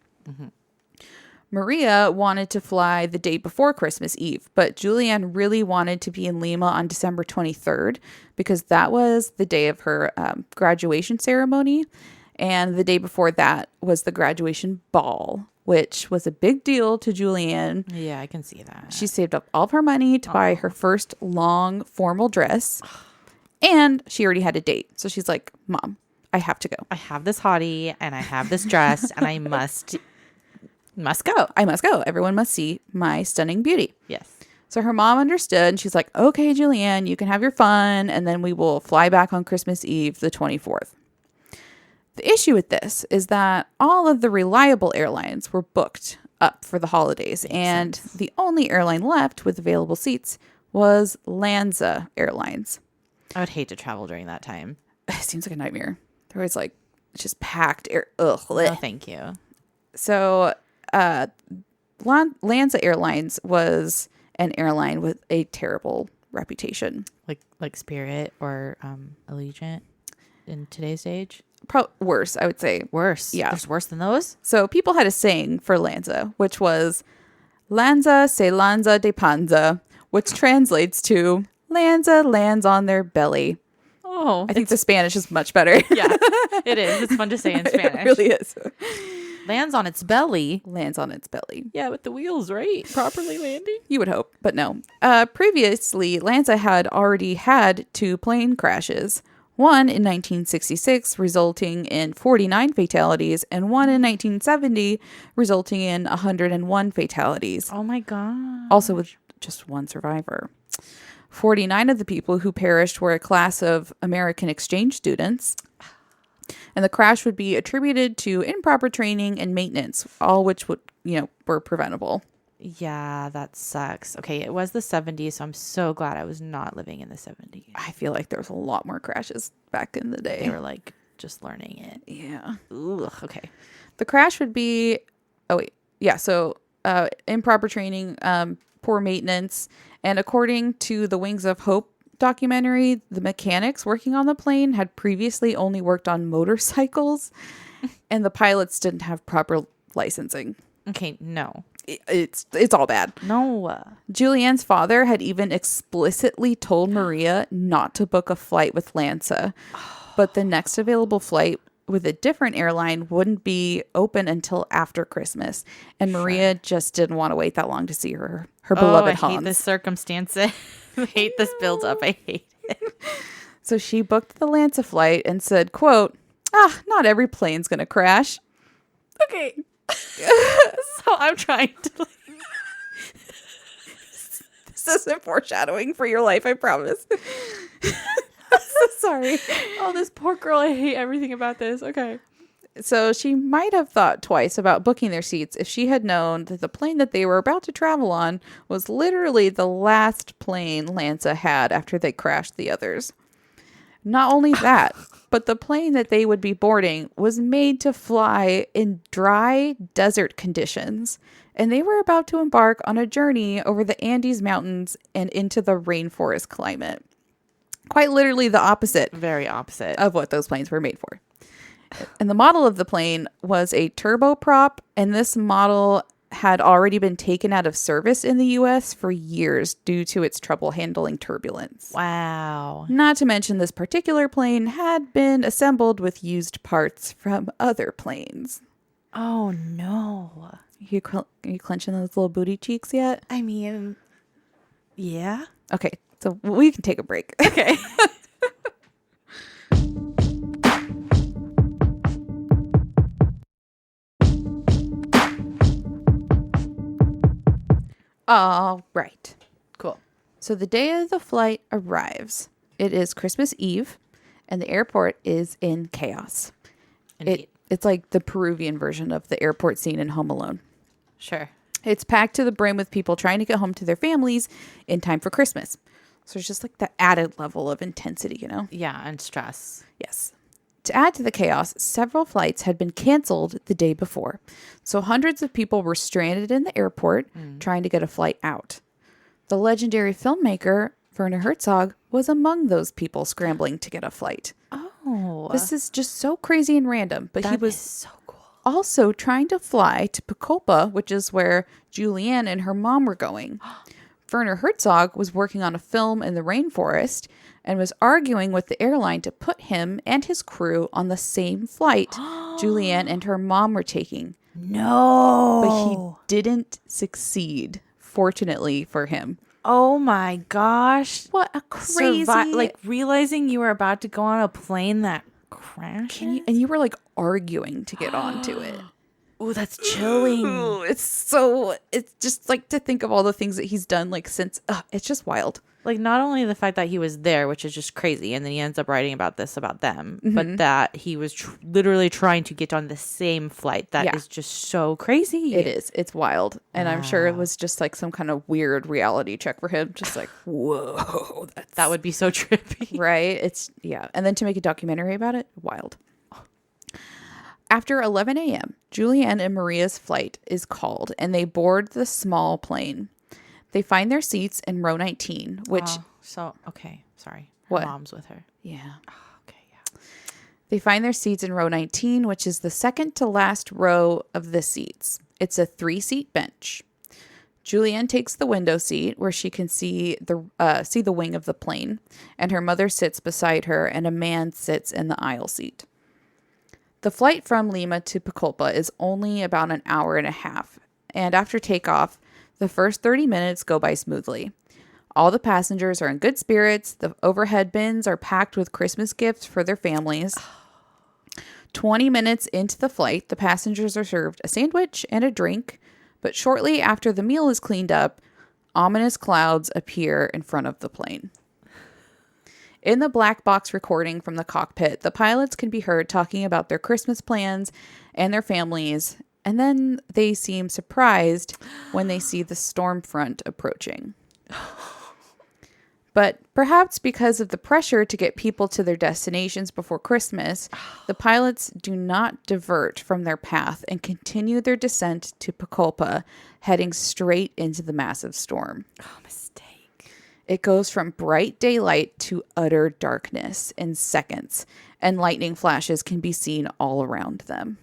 Maria wanted to fly the day before Christmas Eve, but Juliane really wanted to be in Lima on December 23rd because that was the day of her graduation ceremony. And the day before that was the graduation ball, which was a big deal to Juliane. Yeah, I can see that. She saved up all of her money to buy her first long formal dress. And she already had a date. So she's like, Mom, I have to go. I have this hottie and I have this dress and I must go. I must go. Everyone must see my stunning beauty. Yes. So her mom understood and she's like, okay, Juliane, you can have your fun. And then we will fly back on Christmas Eve, the 24th. The issue with this is that all of the reliable airlines were booked up for the holidays, and the only airline left with available seats was Lanza Airlines. I would hate to travel during that time. It seems like a nightmare. They're always like just packed air. No, thank you. So, Lanza Airlines was an airline with a terrible reputation. Like Spirit or Allegiant in today's age. Worse, I would say. Worse. Yeah. There's worse than those? So people had a saying for Lanza, which was Lanza se lanza de panza, which translates to Lanza lands on their belly. Oh. I think the Spanish is much better. Yeah, it is. It's fun to say in Spanish. It really is. Lands on its belly. Lands on its belly. Yeah, with the wheels, right? Properly landing. You would hope, but no. Previously, Lanza had already had 2 plane crashes. One in 1966, resulting in 49 fatalities, and one in 1970, resulting in 101 fatalities. Oh my God. Also with just 1 survivor. 49 of the people who perished were a class of American exchange students. And the crash would be attributed to improper training and maintenance, all which would, were preventable. Yeah, that sucks. Okay, it was the 70s, so I'm so glad I was not living in the 70s. I feel like there was a lot more crashes back in the day. They were like just learning it. Yeah. Ugh, okay. The crash would be, so improper training, poor maintenance, and according to the Wings of Hope documentary, the mechanics working on the plane had previously only worked on motorcycles, and the pilots didn't have proper licensing. Okay, no. It's all bad. No. Juliane's father had even explicitly told Maria not to book a flight with LANSA, but the next available flight with a different airline wouldn't be open until after Christmas, and Maria just didn't want to wait that long to see her beloved Hans. I hate this circumstance. I hate this build-up. I hate it. So she booked the LANSA flight and said, quote, not every plane's gonna crash. Okay. So I'm trying to. This isn't foreshadowing for your life, I promise. I'm so sorry. Oh, this poor girl. I hate everything about this. Okay. So she might have thought twice about booking their seats if she had known that the plane that they were about to travel on was literally the last plane LANSA had after they crashed the others. Not only that, but the plane that they would be boarding was made to fly in dry desert conditions, and they were about to embark on a journey over the Andes Mountains and into the rainforest climate. Quite literally the opposite. Very opposite. Of what those planes were made for. And the model of the plane was a turboprop, and this model had already been taken out of service in the U.S. for years due to its trouble handling turbulence. Wow. Not to mention this particular plane had been assembled with used parts from other planes. Oh, no. Are you clenching those little booty cheeks yet? I mean, yeah. Okay, so we can take a break. Okay. All right. Cool. So the day of the flight arrives. It is Christmas Eve, and the airport is in chaos. Indeed. It's like the Peruvian version of the airport scene in Home Alone. Sure. It's packed to the brim with people trying to get home to their families in time for Christmas. So it's just like the added level of intensity, Yeah, and stress. Yes. To add to the chaos, several flights had been canceled the day before. So hundreds of people were stranded in the airport trying to get a flight out. The legendary filmmaker, Werner Herzog, was among those people scrambling to get a flight. Oh. This is just so crazy and random, but he was so cool. also trying to fly to Koepcke, which is where Juliane and her mom were going. Werner Herzog was working on a film in the rainforest and was arguing with the airline to put him and his crew on the same flight Juliane and her mom were taking. No. But he didn't succeed, fortunately for him. Oh my gosh. What a crazy... like realizing you were about to go on a plane that crashed. and you were like arguing to get onto it. Oh, that's chilling. Ooh, it's just like to think of all the things that he's done like since. It's just wild. Like not only the fact that he was there, which is just crazy, and then he ends up writing about them, but that he was literally trying to get on the same flight. That is just so crazy. It is. It's wild. And I'm sure it was just like some kind of weird reality check for him. Just like, whoa. That would be so trippy. Right? And then to make a documentary about it, wild. After 11 a.m., Juliane and Maria's flight is called, and they board the small plane. They find their seats in row 19, which... okay, sorry. What? Her mom's with her. Yeah. Okay, yeah. They find their seats in row 19, which is the second to last row of the seats. It's a 3-seat bench. Juliane takes the window seat where she can see the wing of the plane, and her mother sits beside her, and a man sits in the aisle seat. The flight from Lima to Pucallpa is only about an hour and a half, and after takeoff, the first 30 minutes go by smoothly. All the passengers are in good spirits. The overhead bins are packed with Christmas gifts for their families. 20 minutes into the flight, the passengers are served a sandwich and a drink, but shortly after the meal is cleaned up, ominous clouds appear in front of the plane. In the black box recording from the cockpit, the pilots can be heard talking about their Christmas plans and their families, and then they seem surprised when they see the storm front approaching. But perhaps because of the pressure to get people to their destinations before Christmas, the pilots do not divert from their path and continue their descent to Pucallpa, heading straight into the massive storm. Oh, mistake. It goes from bright daylight to utter darkness in seconds, and lightning flashes can be seen all around them.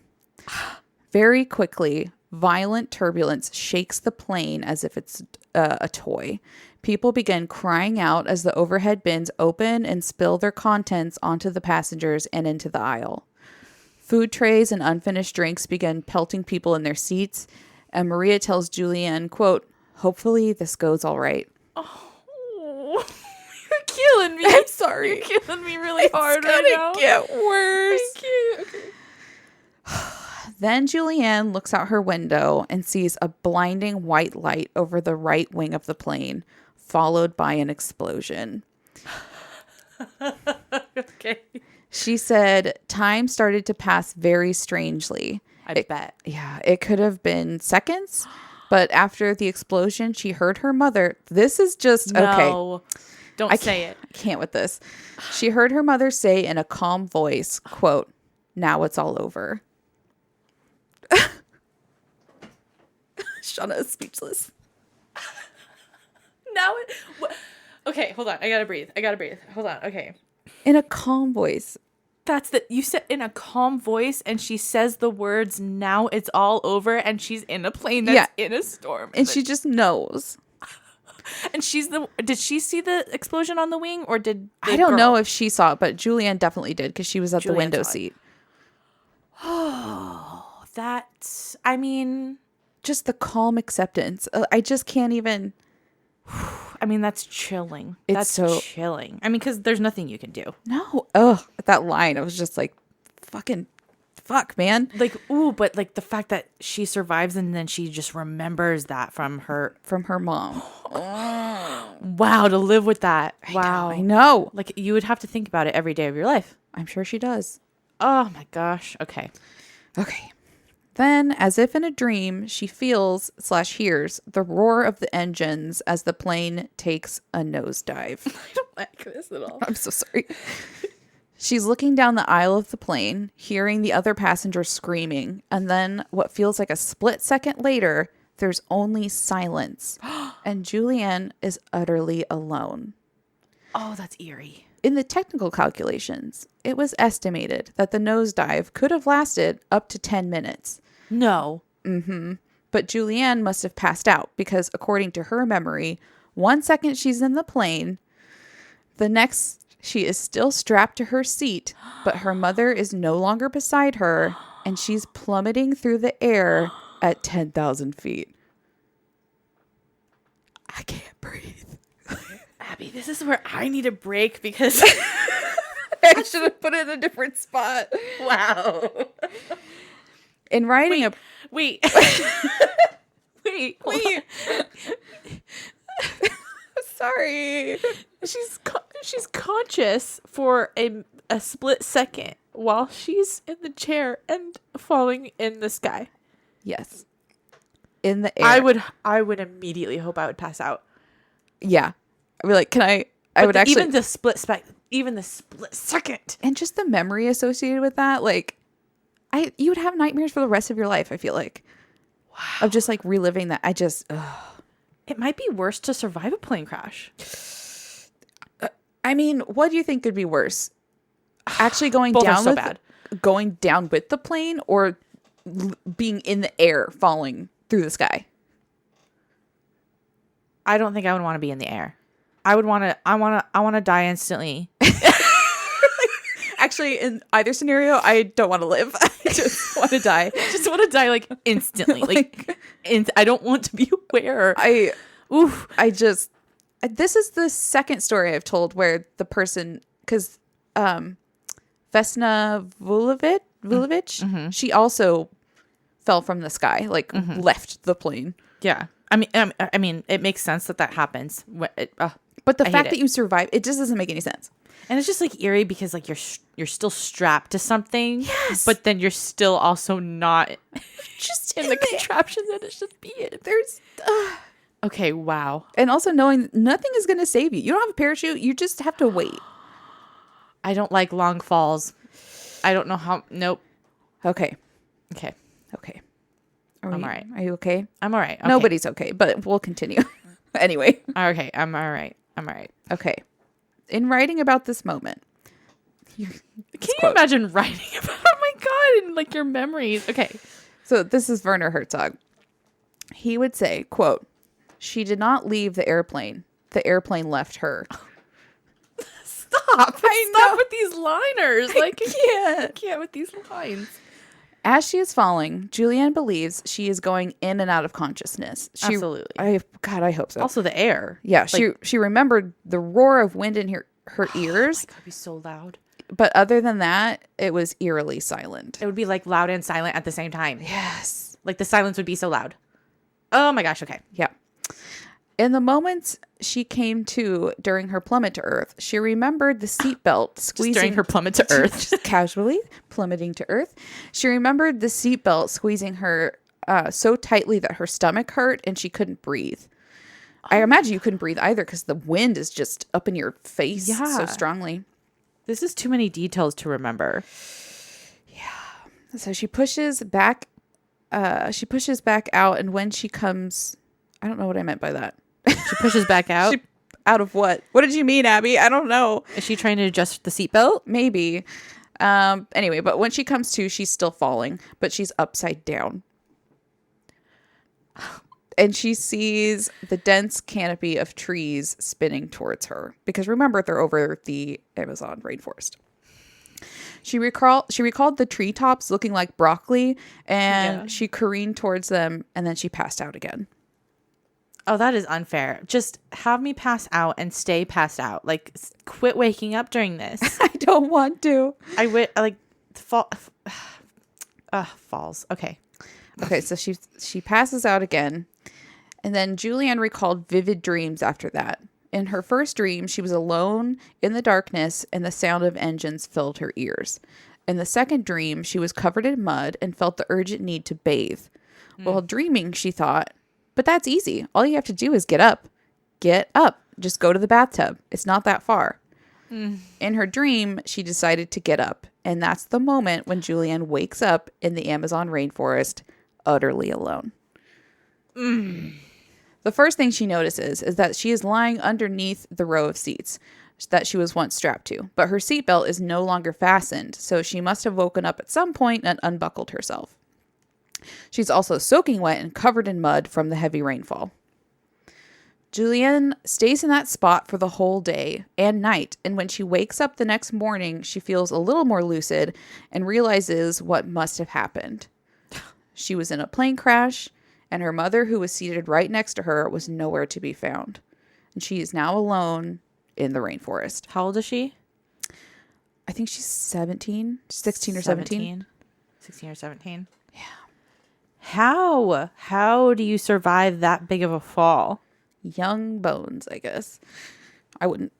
Very quickly, violent turbulence shakes the plane as if it's a toy. People begin crying out as the overhead bins open and spill their contents onto the passengers and into the aisle. Food trays and unfinished drinks begin pelting people in their seats, and Maria tells Juliane, quote, "Hopefully this goes all right." Oh, you're killing me. I'm sorry. You're killing me really hard right now. It's gonna get worse. Thank you. Okay. Then Juliane looks out her window and sees a blinding white light over the right wing of the plane, followed by an explosion. Okay. She said time started to pass very strangely. I bet. Yeah, it could have been seconds, but after the explosion, she heard her mother. This is just okay. No, don't say it. I can't with this. She heard her mother say in a calm voice, quote, "Now it's all over." Shauna is speechless. Now it. Okay, hold on. I gotta breathe. Hold on. Okay. In a calm voice. You said in a calm voice, and she says the words, "Now it's all over," and she's in a plane that's in a storm. And she just knows. And did she see the explosion on the wing, or did I don't know if she saw it, but Juliane definitely did because she was at the Juliane window saw it. seat. Oh, that's, I mean, Just the calm acceptance. I just can't even. I mean, that's chilling. It's That's so- chilling. I mean, because there's nothing you can do. No. Ugh. That line, I was just like, fuck, man. Like, ooh, but like the fact that she survives and then she just remembers that from her mom. Wow, to live with that. Wow. I know. Like, you would have to think about it every day of your life. I'm sure she does. Oh my gosh. Okay. Okay. Then, as if in a dream, she feels/hears the roar of the engines as the plane takes a nosedive. I don't like this at all. I'm so sorry. She's looking down the aisle of the plane, hearing the other passengers screaming, and then what feels like a split second later, there's only silence, and Juliane is utterly alone. Oh, that's eerie. In the technical calculations, it was estimated that the nosedive could have lasted up to 10 minutes. No. But Juliane must have passed out because, according to her memory, 1 second she's in the plane, the next she is still strapped to her seat, but her mother is no longer beside her, and she's plummeting through the air at 10,000 feet. I can't breathe. Abby, this is where I need a break because I should have put it in a different spot. wow. In writing Wait. Wait. Sorry. She's conscious for a split second while she's in the chair and falling in the sky. Yes. In the air. I would immediately hope I would pass out. Yeah. I'd be like, can I would actually. Even the split second. And just the memory associated with that, like, you would have nightmares for the rest of your life, I feel like. Wow. Of just like reliving that. It might be worse to survive a plane crash. I mean, what do you think could be worse? Actually going Both down are so with bad. Going down with the plane, or being in the air falling through the sky? I don't think I would want to be in the air. I want to die instantly. Actually, in either scenario, I don't want to live. I just want to die. Just want to die like instantly. I don't want to be aware. This is the second story I've told where the person, because Vesna Vulovic, she also fell from the sky, like left the plane. Yeah. I mean, it makes sense that happens. But the fact that you survive, it just doesn't make any sense. And it's just like eerie because like you're still strapped to something, Yes, but then you're still also not just in the contraption that it should be in. There's okay, wow. and also knowing nothing is going to save you. You don't have a parachute. You just have to wait. I don't like long falls. I don't know how. Nope. Okay. I'm all right. Are you okay? I'm all right. Okay. Nobody's okay, but we'll continue. Anyway. Okay, I'm all right. Okay. In writing about this moment, Can you imagine writing about? Oh my god, and like your memories. Okay. So this is Werner Herzog. He would say, quote, "She did not leave the airplane. The airplane left her." Stop know. with these liners. Like I can't with these lines. As she is falling, Juliane believes she is going in and out of consciousness. Absolutely. I hope so. Also the air. Yeah, she remembered the roar of wind in her ears. It would be so loud. But other than that, it was eerily silent. It would be like loud and silent at the same time. Yes. Like the silence would be so loud. Oh my gosh, okay. Yeah. In the moments she came to during her plummet to Earth, she remembered the seatbelt squeezing During her plummet to Earth. just casually plummeting to Earth. She remembered the seatbelt squeezing her so tightly that her stomach hurt and she couldn't breathe. I imagine you couldn't breathe either because the wind is just up in your face so strongly. This is too many details to remember. Yeah. So she pushes back out, and when she comes, I don't know what I meant by that. She pushes back out. Out of what? What did you mean, Abby? I don't know. Is she trying to adjust the seatbelt? Maybe. Anyway, but when she comes to, she's still falling, but she's upside down. And she sees the dense canopy of trees spinning towards her. Because remember, they're over the Amazon rainforest. She recalled the treetops looking like broccoli, and she careened towards them, and then she passed out again. Oh, that is unfair. Just have me pass out and stay passed out. Like, quit waking up during this. I don't want to. Falls. Okay. Okay, so she passes out again. And then Juliane recalled vivid dreams after that. In her first dream, she was alone in the darkness and the sound of engines filled her ears. In the second dream, she was covered in mud and felt the urgent need to bathe. While dreaming, she thought, but that's easy. All you have to do is get up. Get up. Just go to the bathtub. It's not that far. In her dream, she decided to get up. And that's the moment when Juliane wakes up in the Amazon rainforest, utterly alone. The first thing she notices is that she is lying underneath the row of seats that she was once strapped to. But her seatbelt is no longer fastened, so she must have woken up at some point and unbuckled herself. She's also soaking wet and covered in mud from the heavy rainfall. Juliane stays in that spot for the whole day and night, and when she wakes up the next morning, she feels a little more lucid and realizes what must have happened. She was in a plane crash, and her mother, who was seated right next to her, was nowhere to be found. And she is now alone in the rainforest. How old is she? I think she's 16 or 17. 16 or 17. Yeah. How do you survive that big of a fall? Young bones, I guess. I wouldn't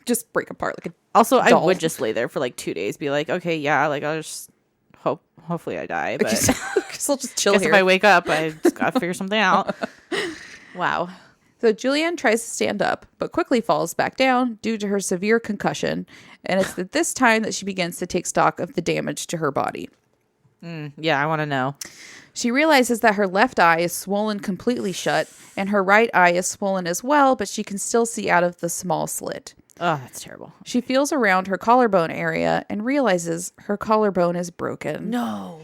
just break apart like a Also, doll. I would just lay there for like 2 days, be like, okay, yeah, like I'll just hopefully I die, but I'll just chill guess here. if I wake up, I just gotta figure something out. Wow. So Juliane tries to stand up, but quickly falls back down due to her severe concussion. And it's at this time that she begins to take stock of the damage to her body. Yeah, I want to know. She realizes that her left eye is swollen completely shut, and her right eye is swollen as well, but she can still see out of the small slit. Oh, that's terrible. She feels around her collarbone area and realizes her collarbone is broken. No.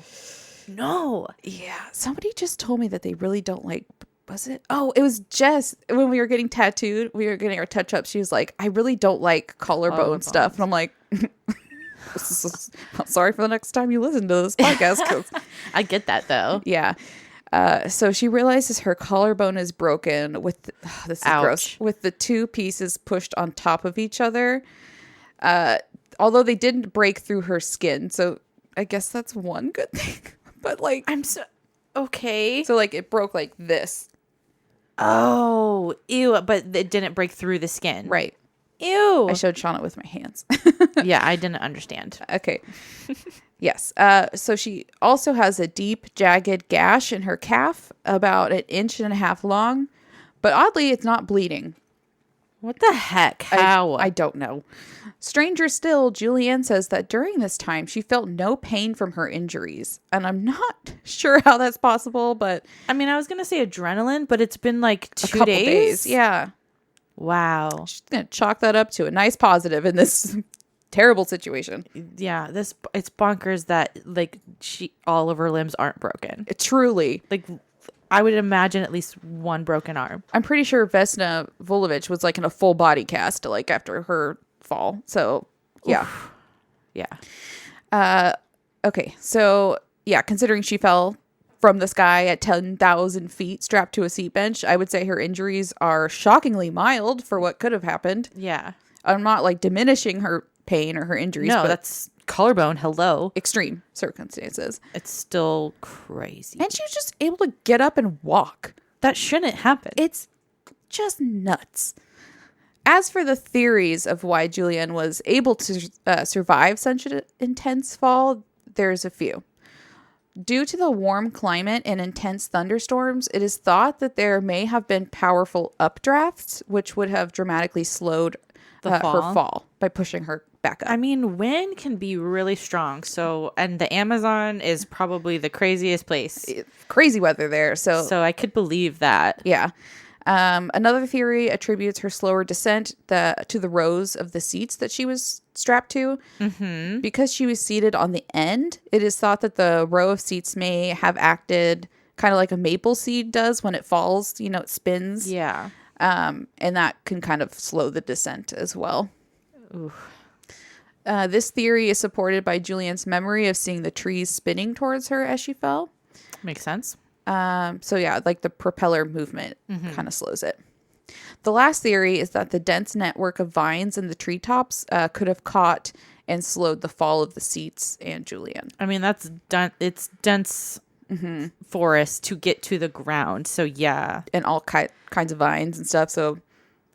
Yeah, somebody just told me that they really don't like. Was it? Oh, it was Jess. When we were getting tattooed, we were getting our touch up. She was like, I really don't like collarbone stuff. And I'm like, I'm sorry for the next time you listen to this podcast. 'Cause I get that though. yeah. So she realizes her collarbone is broken with this is gross, Ouch. with the two pieces pushed on top of each other. Although they didn't break through her skin, so I guess that's one good thing. But like, I'm so okay. so like it broke like this, Oh, ew! But it didn't break through the skin. right? Ew. I showed Shauna with my hands. Yeah, I didn't understand. Okay. Yes. So she also has a deep, jagged gash in her calf, about 1.5 inches long, but oddly, it's not bleeding. What the heck? How? I don't know. Stranger still, Juliane says that during this time she felt no pain from her injuries, and I'm not sure how that's possible, but I mean, I was gonna say adrenaline, but it's been like a 2 couple days. days. Yeah. Wow. She's gonna chalk that up to a nice positive in this terrible situation. Yeah, it's bonkers that like all of her limbs aren't broken. Truly. Like I would imagine at least one broken arm. I'm pretty sure Vesna Vulovic was like in a full body cast like after her fall. So yeah. Oof. Yeah. Okay. So yeah, considering she fell from the sky at 10,000 feet strapped to a seat bench, I would say her injuries are shockingly mild for what could have happened. Yeah. I'm not like diminishing her pain or her injuries, No, but that's collarbone. Hello. extreme circumstances. It's still crazy. And she was just able to get up and walk. That shouldn't happen. It's just nuts. As for the theories of why Juliane was able to survive such an intense fall, there's a few. Due to the warm climate and intense thunderstorms, it is thought that there may have been powerful updrafts, which would have dramatically slowed her fall by pushing her back up. I mean, wind can be really strong. So, and the Amazon is probably the craziest place. Crazy weather there. So I could believe that. Yeah. Another theory attributes her slower descent to the rows of the seats that she was strapped to. Mm-hmm. Because she was seated on the end, it is thought that the row of seats may have acted kind of like a maple seed does when it falls. You know, it spins. Yeah. And that can kind of slow the descent as well. Oof. This theory is supported by Juliane's memory of seeing the trees spinning towards her as she fell. Makes sense. So yeah, like the propeller movement kind of slows it. The last theory is that the dense network of vines in the treetops could have caught and slowed the fall of the seats and Juliane. I mean, it's dense forest to get to the ground. So yeah. And all kinds of vines and stuff. So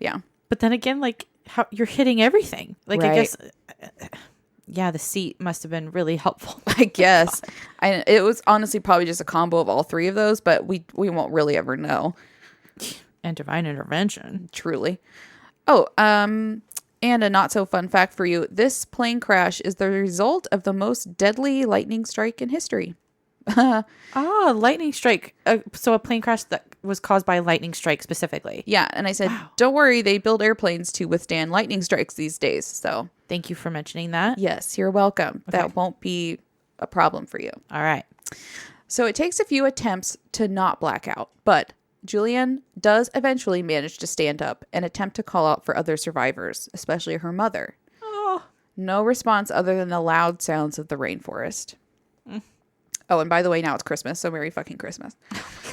yeah. But then again, like how you're hitting everything. Like I Right. guess yeah, the seat must have been really helpful. I guess. It was honestly probably just a combo of all three of those, but we won't really ever know. And divine intervention. Truly. Oh, and a not so fun fact for you. This plane crash is the result of the most deadly lightning strike in history. Lightning strike. So a plane crash that was caused by a lightning strike specifically. Yeah, and I said, Wow. Don't worry, they build airplanes to withstand lightning strikes these days. So, Thank you for mentioning that. yes, you're welcome. Okay. That won't be a problem for you. All right. So, it takes a few attempts to not black out, but Juliane does eventually manage to stand up and attempt to call out for other survivors, especially her mother. Oh. No response other than the loud sounds of the rainforest. Oh, and by the way, now it's Christmas, so Merry fucking Christmas.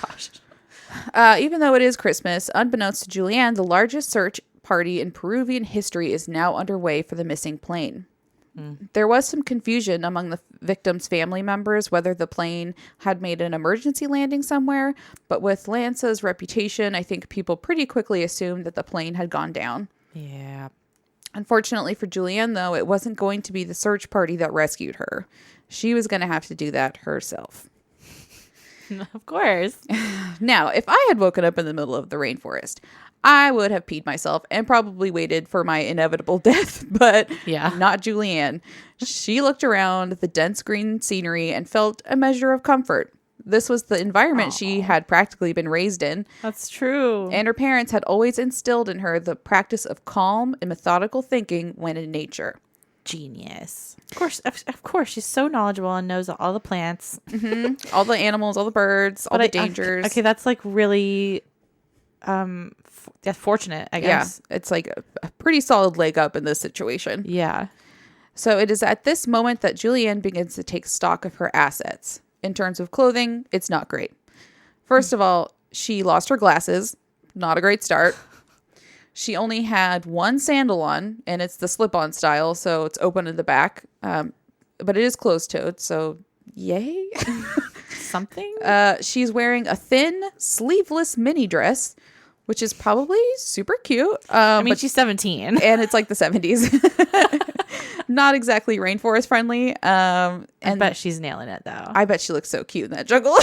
Gosh. Even though it is Christmas, unbeknownst to Juliane, the largest search party in Peruvian history is now underway for the missing plane. There was some confusion among the victims' family members whether the plane had made an emergency landing somewhere, but with LANSA's reputation, I think people pretty quickly assumed that the plane had gone down. Yeah. Unfortunately for Juliane, though, it wasn't going to be the search party that rescued her. She was going to have to do that herself. Of course. Now, if I had woken up in the middle of the rainforest, I would have peed myself and probably waited for my inevitable death, but Yeah. not Juliane. She looked around the dense green scenery and felt a measure of comfort. This was the environment she had practically been raised in, That's true. and her parents had always instilled in her the practice of calm and methodical thinking when in nature. Genius. Of course, she's so knowledgeable and knows all the plants. All the animals, all the birds, all the But dangers. Okay, that's like really fortunate, I Yeah, guess. it's like a pretty solid leg up in this situation. Yeah. So it is at this moment that Juliane begins to take stock of her assets. In terms of clothing, it's not great. First of all, she lost her glasses. Not a great start. She only had one sandal on, and it's the slip-on style, so it's open in the back. But it is closed-toed, so yay. Something? She's wearing a thin, sleeveless mini dress, which is probably super cute. I mean, but she's 17. and it's like the 70s. Not exactly rainforest friendly. I bet she's nailing it, though. I bet she looks so cute in that jungle.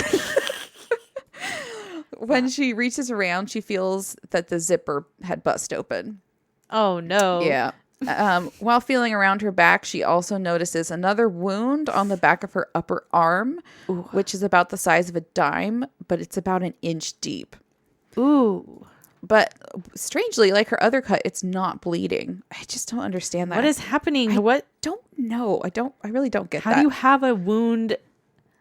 When she reaches around, she feels that the zipper had bust open. Oh, no. Yeah. While feeling around her back, she also notices another wound on the back of her upper arm, which is about the size of a dime, but it's about an inch deep. Ooh. But strangely, like her other cut, it's not bleeding. I just don't understand that. What is happening? I don't know. I really don't get How that. do you have a wound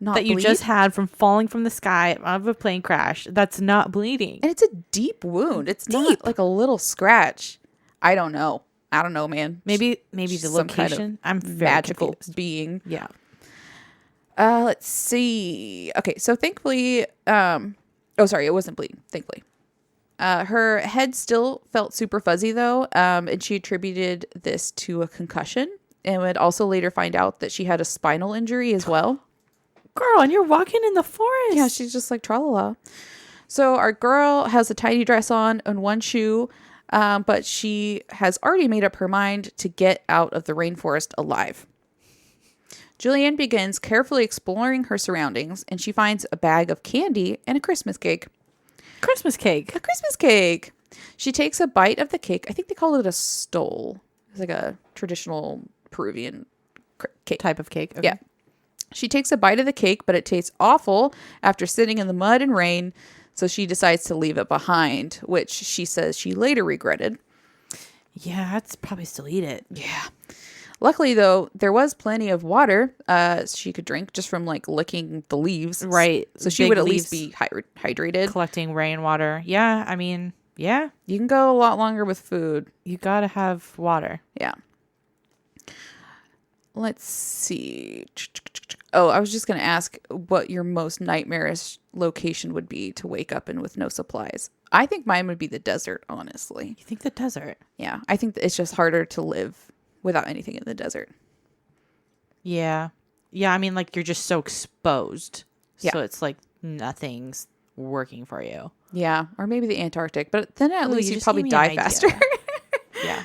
not that you bleed? just had from falling from the sky out of a plane crash that's not bleeding? And it's a deep wound. It's not like a little scratch. I don't know, man. Maybe the Some kind of location. I'm very magical confused. being. Yeah. Let's see. Okay, so thankfully, it wasn't bleeding. Thankfully, her head still felt super fuzzy though, and she attributed this to a concussion, and would also later find out that she had a spinal injury as well. Girl, and you're walking in the forest. Yeah, she's just like tra-la-la. So our girl has a tiny dress on and one shoe, but she has already made up her mind to get out of the rainforest alive. Juliane begins carefully exploring her surroundings, and she finds a bag of candy and a Christmas cake. Christmas cake. A Christmas cake. She takes a bite of the cake. I think they call it a stole. It's like a traditional Peruvian cake. Type of cake. Okay. Yeah. She takes a bite of the cake, but it tastes awful after sitting in the mud and rain, so she decides to leave it behind, which she says she later regretted. Yeah, I'd probably still eat it. Yeah. Luckily, though, there was plenty of water she could drink just from, like, licking the leaves. Right. So she Big would at leaves. least be hydrated. Collecting rainwater. Yeah, I mean, yeah. You can go a lot longer with food. You gotta have water. Yeah. Let's see. Oh, I was just going to ask what your most nightmarish location would be to wake up in with no supplies. I think mine would be the desert, honestly. You think the desert? Yeah. I think it's just harder to live without anything in the desert. Yeah. Yeah, I mean, like, you're just so exposed. Yeah. So it's like nothing's working for you. Yeah. Or maybe the Antarctic. But then at least you you'd just probably gave me an die idea. faster. Yeah.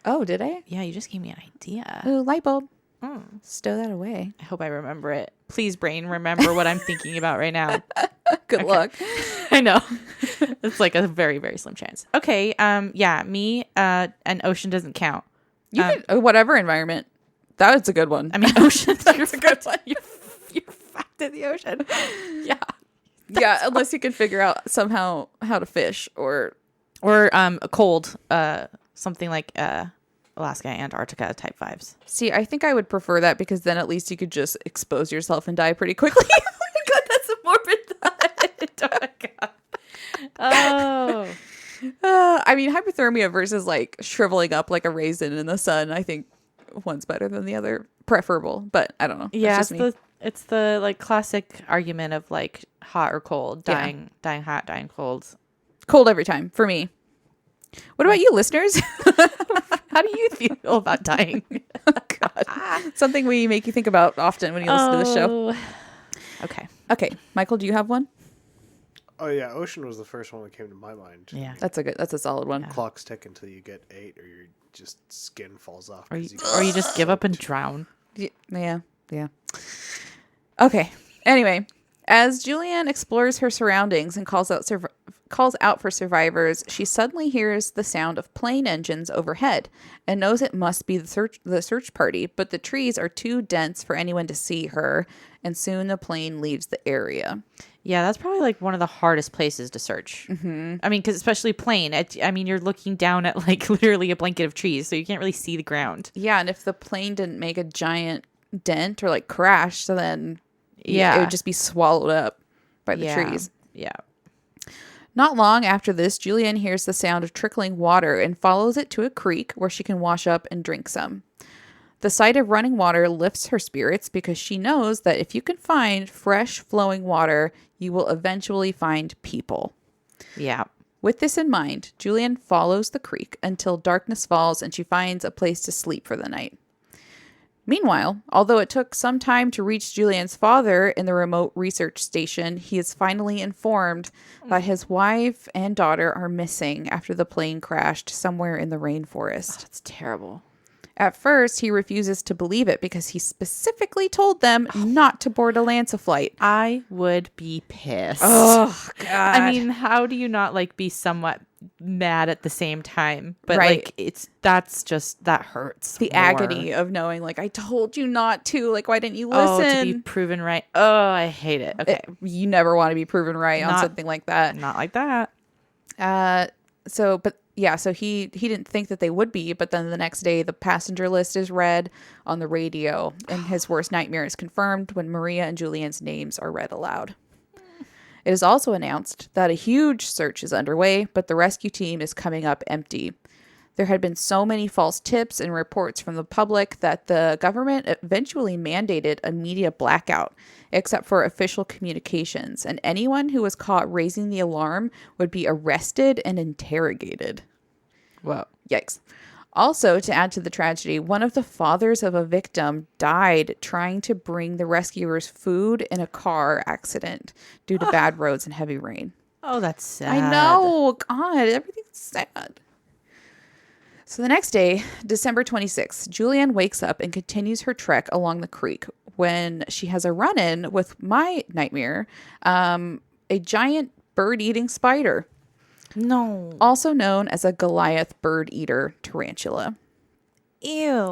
Oh, did I? Yeah, you just gave me an idea. Ooh, light bulb. Mm. Stow that away. I hope I remember it. Please, brain, remember what I'm thinking about right now. Good luck. I know. It's like a very, very slim chance. Okay. Yeah, me, an ocean doesn't count. You can, whatever environment. That was a good one. I mean, ocean. That's a good one. You're fucked in the ocean. Yeah. Yeah, unless you can figure out somehow how to fish or Or cold. Something like Alaska, Antarctica type vibes. see. I think I would prefer that because then at least you could just expose yourself and die pretty quickly. Oh my god, that's a morbid thought. Oh my god. Oh. I mean, hypothermia versus like shriveling up like a raisin in the sun. I think one's better than the other, preferable. But I don't know. That's Yeah, just me. it's the like classic argument of like hot or cold, Yeah. dying hot, dying cold. Cold every time for me. What about you, listeners? How do you feel about dying? God, something we make you think about often when you listen to the show. Oh. Okay. Okay, Michael, do you have one? Oh yeah, ocean was the first one that came to my mind. Yeah. That's a solid one. Clocks tick until you get 8, or your just skin falls off. Or 'cause you, or you just give up and drown. Yeah. Okay. Anyway, as Juliane explores her surroundings and calls out calls out for survivors, she suddenly hears the sound of plane engines overhead and knows it must be the search party, but the trees are too dense for anyone to see her, and soon the plane leaves the area. Yeah, that's probably like one of the hardest places to search. Mm-hmm. I mean, because especially plane, you're looking down at like literally a blanket of trees, so you can't really see the ground. Yeah, and if the plane didn't make a giant dent or like crash, so then Yeah. it would just be swallowed up by the trees. Yeah. Not long after this, Juliane hears the sound of trickling water and follows it to a creek where she can wash up and drink some. The sight of running water lifts her spirits because she knows that if you can find fresh flowing water, you will eventually find people. Yeah. With this in mind, Juliane follows the creek until darkness falls and she finds a place to sleep for the night. Meanwhile, although it took some time to reach Juliane's father in the remote research station, he is finally informed that his wife and daughter are missing after the plane crashed somewhere in the rainforest. That's terrible. At first, he refuses to believe it because he specifically told them not to board a LANSA flight. I would be pissed. Oh, God. I mean, how do you not like be somewhat mad at the same time? But Right. like that hurts. The more. agony of knowing, like, I told you not to. Like, why didn't you listen? Oh, to be proven right. Oh, I hate it. Okay. You never want to be proven right on Not- something like that. Not like that. So he didn't think that they would be, but then the next day the passenger list is read on the radio and his worst nightmare is confirmed when Maria and Juliane's names are read aloud. It is also announced that a huge search is underway, but the rescue team is coming up empty. There had been so many false tips and reports from the public that the government eventually mandated a media blackout, except for official communications, and anyone who was caught raising the alarm would be arrested and interrogated. Whoa. Yikes. Also, to add to the tragedy, one of the fathers of a victim died trying to bring the rescuers food in a car accident due to bad roads and heavy rain. Oh, that's sad. I know. God, everything's sad. So the next day, December 26th, Juliane wakes up and continues her trek along the creek when she has a run-in with my nightmare, a giant bird-eating spider, No. also known as a Goliath bird-eater tarantula. Ew.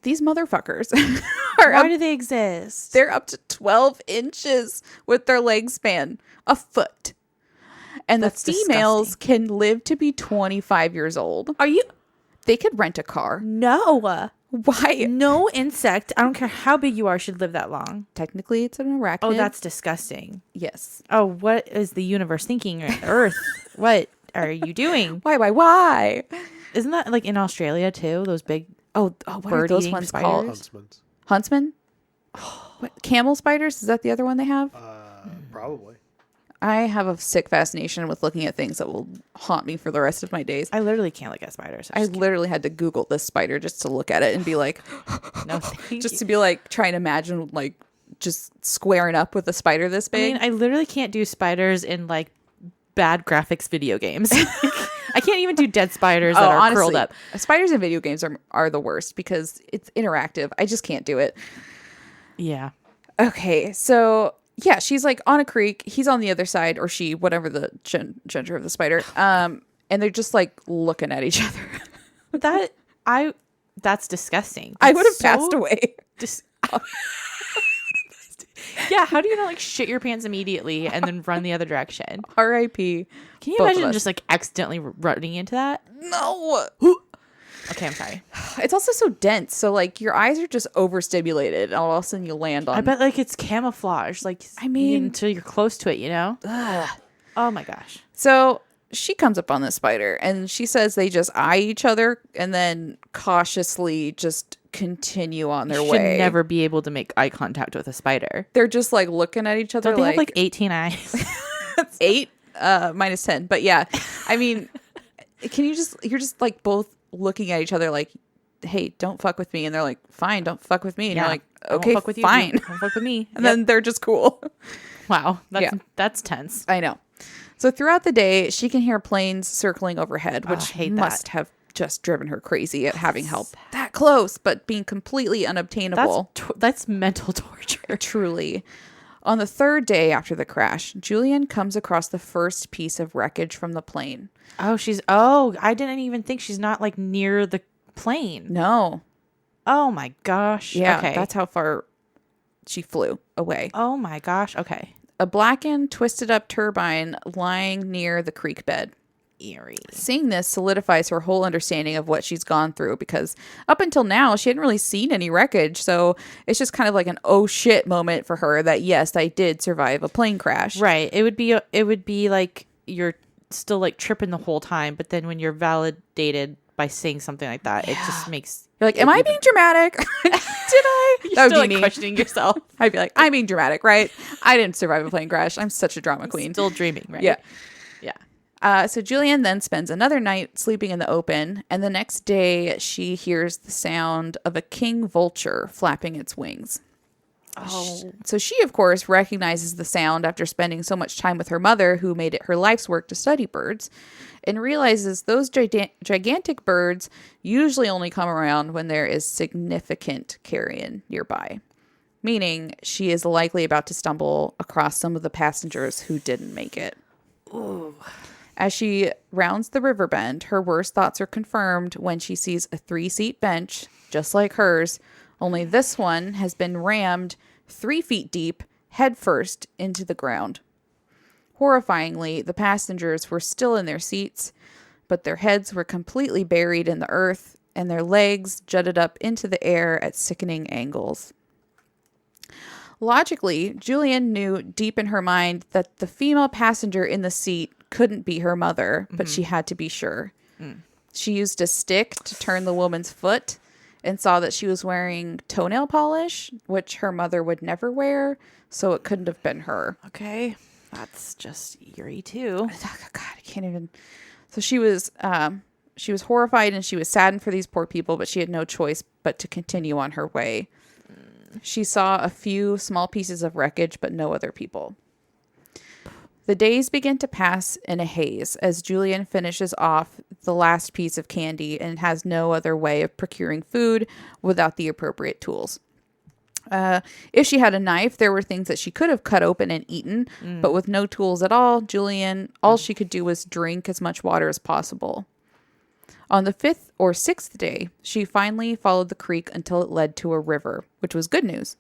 These motherfuckers Why do they exist? they're up to 12 inches with their leg span, a foot. And That's the females can live to be 25 years old. Are you? They could rent a car. No. Why? No insect, I don't care how big you are, should live that long. Technically, it's an arachnid. Oh, that's disgusting. Yes. Oh, what is the universe thinking? Earth, what are you doing? Why? Isn't that like in Australia too? Those big What are those bird-eating ones spiders? called? Huntsman's. Huntsman? What, camel spiders? Is that the other one they have? Probably. I have a sick fascination with looking at things that will haunt me for the rest of my days. I literally can't look at spiders. I literally had to Google this spider just to look at it and be like, no, thank just you. to be like, trying to imagine like just squaring up with a spider this I big. mean, I literally can't do spiders in like bad graphics video games. I can't even do dead spiders that are curled up. Spiders in video games are the worst because it's interactive. I just can't do it. Yeah. Okay, so yeah, she's like on a creek. He's on the other side, or she, whatever the gender of the spider. And they're just like looking at each other. That's disgusting. I would have That's passed so away. Yeah, how do you not like shit your pants immediately and then run the other direction? R.I.P. Can you Both of imagine us. just like accidentally running into that? No. Okay, I'm sorry. It's also so dense. So like your eyes are just overstimulated, and all of a sudden you land on. I bet like it's camouflage. Like I mean- until you're close to it, you know? Ugh. Oh my gosh. So she comes up on this spider, and she says they just eye each other, and then cautiously just continue on their You way. should never be able to make eye contact with a spider. They're just like looking at each other. Don't they have like 18 eyes? 8 minus 10? But yeah, I mean, you're just like both looking at each other like, hey, don't fuck with me, and they're like, fine, don't fuck with me, and Yeah. you're like, I won't okay, fuck with you. fine. Don't fuck with me. And then they're just cool. Wow, Yeah. that's tense. I know. So throughout the day, she can hear planes circling overhead, which I hate must that. have just driven her crazy at having help that close, but being completely unobtainable. That's mental torture. Truly. On the third day after the crash, Juliane comes across the first piece of wreckage from the plane. I didn't even think she's not like near the plane. No. Oh my gosh. Yeah, Okay. that's how far she flew away. Oh my gosh. Okay. A blackened, twisted up turbine lying near the creek bed. Eerie. Seeing this solidifies her whole understanding of what she's gone through, because up until now she hadn't really seen any wreckage, so it's just kind of like an oh shit moment for her that yes, I did survive a plane crash. Right. It would be like you're still like tripping the whole time, but then when you're validated by saying something like that, it just makes You're like, am I being dramatic? Did I? you're That would still be like me. questioning yourself. I'd be like, I'm being dramatic, right? I didn't survive a plane crash. I'm such a drama queen. Still dreaming, right? Yeah. Yeah. So Juliane then spends another night sleeping in the open, and the next day she hears the sound of a king vulture flapping its wings. Oh. So she, of course, recognizes the sound after spending so much time with her mother, who made it her life's work to study birds, and realizes those gigantic birds usually only come around when there is significant carrion nearby, meaning she is likely about to stumble across some of the passengers who didn't make it. Ooh. As she rounds the river bend, her worst thoughts are confirmed when she sees a 3-seat bench, just like hers, only this one has been rammed 3 feet deep, headfirst into the ground. Horrifyingly, the passengers were still in their seats, but their heads were completely buried in the earth, and their legs jutted up into the air at sickening angles. Logically, Juliane knew deep in her mind that the female passenger in the seat couldn't be her mother, but she had to be sure. She used a stick to turn the woman's foot and saw that she was wearing toenail polish, which her mother would never wear, so it couldn't have been her. Okay. That's just eerie too. God, I can't even. So she was horrified and she was saddened for these poor people, but she had no choice but to continue on her way. She saw a few small pieces of wreckage, but no other people. The days begin to pass in a haze as Juliane finishes off the last piece of candy and has no other way of procuring food without the appropriate tools. If she had a knife, there were things that she could have cut open and eaten, but with no tools at all, Juliane, all she could do was drink as much water as possible. On the 5th or 6th day, she finally followed the creek until it led to a river, which was good news.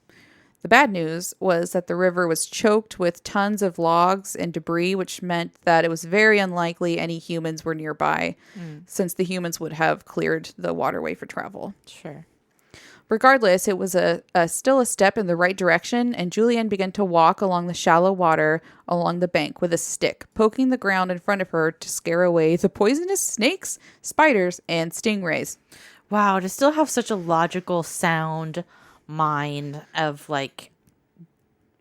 The bad news was that the river was choked with tons of logs and debris, which meant that it was very unlikely any humans were nearby, since the humans would have cleared the waterway for travel. Sure. Regardless, it was still a step in the right direction, and Juliane began to walk along the shallow water along the bank with a stick, poking the ground in front of her to scare away the poisonous snakes, spiders, and stingrays. Wow, to still have such a logical, sound mind of like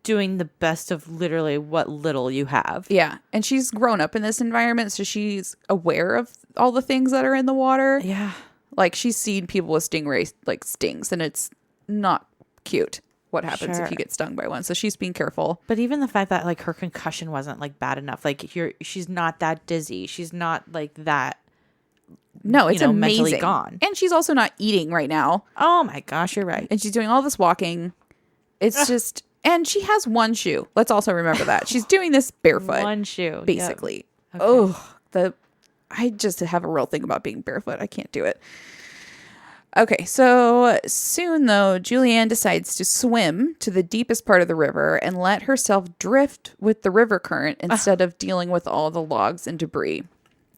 doing the best of literally what little you have. Yeah, and she's grown up in this environment, so she's aware of all the things that are in the water. Yeah. Like, she's seen people with stingray like stings, and it's not cute what happens if you get stung by one. So she's being careful. But even the fact that like her concussion wasn't like bad enough, like she's not that dizzy. She's not like that. No, it's amazing. Mentally gone. And she's also not eating right now. Oh my gosh, you're right. And she's doing all this walking. It's just, and she has one shoe. Let's also remember that. She's doing this barefoot. One shoe. Basically. Yep. Okay. Oh, I just have a real thing about being barefoot. I can't do it. Okay, so soon, though, Juliane decides to swim to the deepest part of the river and let herself drift with the river current instead of dealing with all the logs and debris.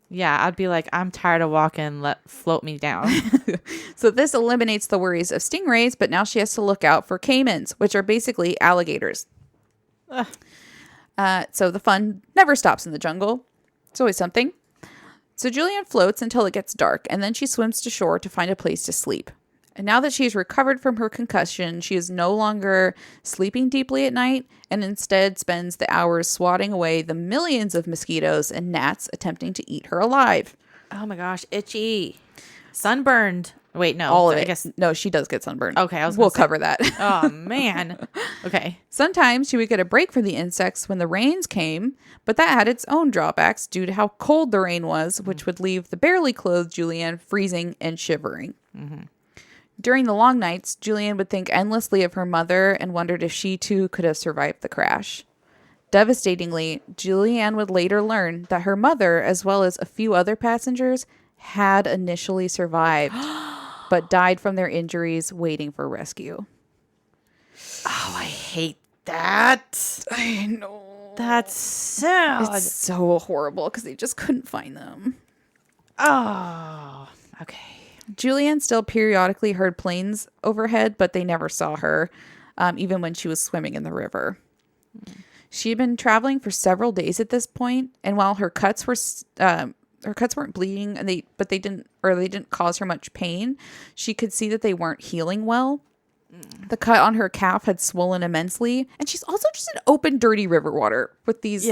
Yeah, I'd be like, I'm tired of walking. Float me down. So this eliminates the worries of stingrays, but now she has to look out for caimans, which are basically alligators. So the fun never stops in the jungle. It's always something. So Juliane floats until it gets dark, and then she swims to shore to find a place to sleep. And now that she's recovered from her concussion, she is no longer sleeping deeply at night and instead spends the hours swatting away the millions of mosquitoes and gnats attempting to eat her alive. Oh my gosh, itchy. Sunburned. Wait, no. All of I it. guess. No, she does get sunburned. Okay, we'll cover that. Oh, man. Okay. Sometimes she would get a break from the insects when the rains came, but that had its own drawbacks due to how cold the rain was, which would leave the barely clothed Juliane freezing and shivering. During the long nights, Juliane would think endlessly of her mother and wondered if she too could have survived the crash. Devastatingly, Juliane would later learn that her mother, as well as a few other passengers, had initially survived, but died from their injuries waiting for rescue. Oh, I hate that. I know. That's sad. It's so horrible because they just couldn't find them. Oh, okay. Juliane still periodically heard planes overhead, but they never saw her, even when she was swimming in the river. She had been traveling for several days at this point, and while her cuts weren't bleeding, and they didn't cause her much pain, she could see that they weren't healing well. The cut on her calf had swollen immensely, and she's also just in open, dirty river water with these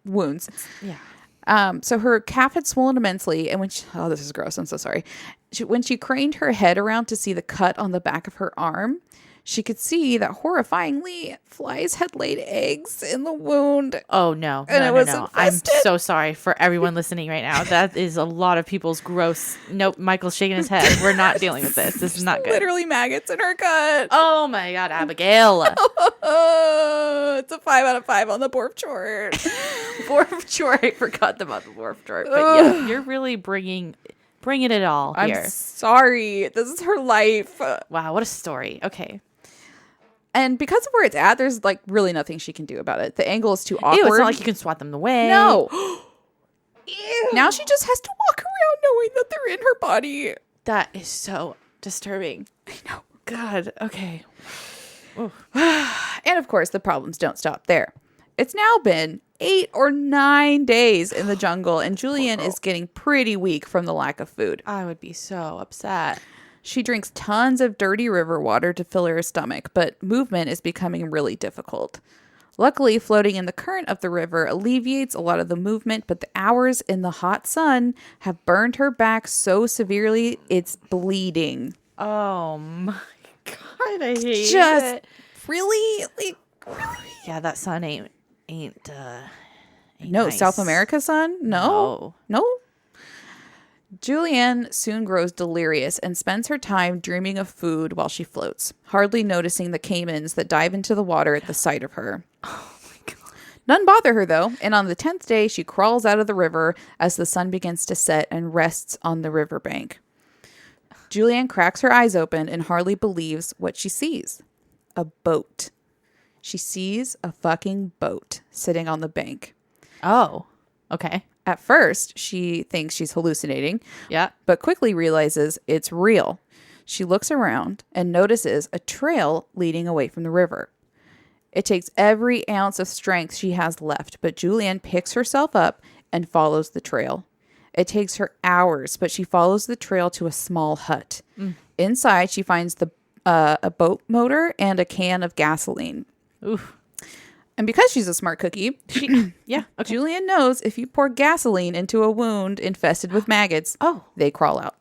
wounds. So her calf had swollen immensely, and this is gross. I'm so sorry. When she craned her head around to see the cut on the back of her arm, she could see that horrifyingly flies had laid eggs in the wound. Oh, no. And it was no. infested. I'm so sorry for everyone listening right now. That is a lot of people's gross. Nope, Michael's shaking his head. We're not dealing with this. This is not good. Literally maggots in her cut. Oh, my God, Abigail. It's a 5 out of 5 on the Borf chart. Borf chart. I forgot about the Borf chart. But yeah, you're really bringing it all here. I'm sorry. This is her life. Wow, what a story. Okay. And because of where it's at, there's like really nothing she can do about it. The angle is too awkward. Ew, it's not like you can swat them away. No. Ew. Now she just has to walk around knowing that they're in her body. That is so disturbing. I know. God. Okay. And of course, the problems don't stop there. It's now been 8 or 9 days in the jungle, and Juliane is getting pretty weak from the lack of food. I would be so upset. She drinks tons of dirty river water to fill her stomach, but movement is becoming really difficult. Luckily, floating in the current of the river alleviates a lot of the movement, but the hours in the hot sun have burned her back so severely it's bleeding. Oh my God, I hate Just it. really? Like, really? Yeah, that sun ain't No, nice. South America sun? No. Juliane soon grows delirious and spends her time dreaming of food while she floats, hardly noticing the caimans that dive into the water at the sight of her. Oh my God. None bother her, though, and on the 10th day, she crawls out of the river as the sun begins to set and rests on the riverbank. Juliane cracks her eyes open and hardly believes what she sees. A boat. She sees a fucking boat sitting on the bank. Oh, okay. At first, she thinks she's hallucinating, Yeah. but quickly realizes it's real. She looks around and notices a trail leading away from the river. It takes every ounce of strength she has left, but Juliane picks herself up and follows the trail. It takes her hours, but she follows the trail to a small hut. Inside, she finds a boat motor and a can of gasoline. Oof. And because she's a smart cookie, Yeah. Okay. Juliane knows if you pour gasoline into a wound infested with maggots, they crawl out.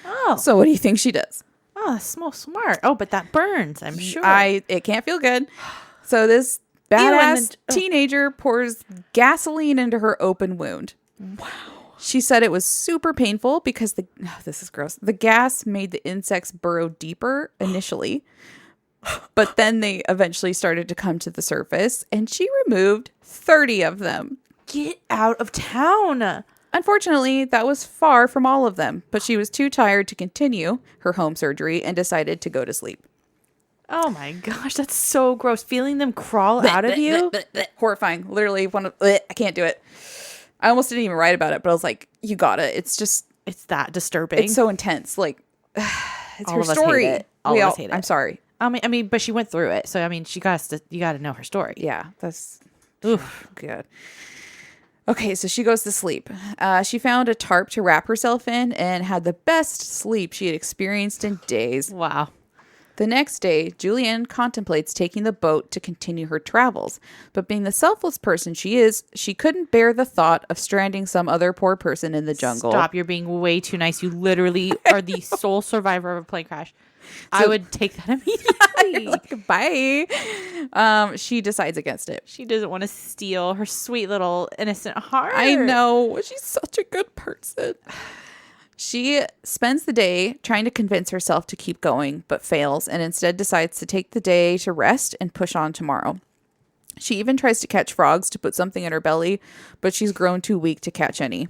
Oh. So what do you think she does? Oh, that's so smart. Oh, but that burns, I'm sure. It can't feel good. So this badass teenager pours gasoline into her open wound. Wow. She said it was super painful because this is gross. The gas made the insects burrow deeper initially, but then they eventually started to come to the surface, and she removed 30 of them. Get out of town. Unfortunately, that was far from all of them, but she was too tired to continue her home surgery and decided to go to sleep. Oh my gosh, that's so gross. Feeling them crawl out of you. Horrifying. Literally, I can't do it. I almost didn't even write about it, but I was like, you got it. It's that disturbing. It's so intense. Like, it's All her of us story. hate it. All of us hate it. I'm sorry. I mean, but she went through it, so I mean, you got to know her story. Yeah, that's Oof. good. Okay, so she goes to sleep. She found a tarp to wrap herself in and had the best sleep she had experienced in days. Wow. The next day, Juliane contemplates taking the boat to continue her travels, but being the selfless person she is, she couldn't bear the thought of stranding some other poor person in the jungle. Stop, you're being way too nice. You literally are the sole survivor of a plane crash. I would take that immediately. Like, bye. She decides against it. She doesn't want to steal her sweet little innocent heart. I know. She's such a good person. She spends the day trying to convince herself to keep going, but fails, and instead decides to take the day to rest and push on tomorrow. She even tries to catch frogs to put something in her belly, but she's grown too weak to catch any.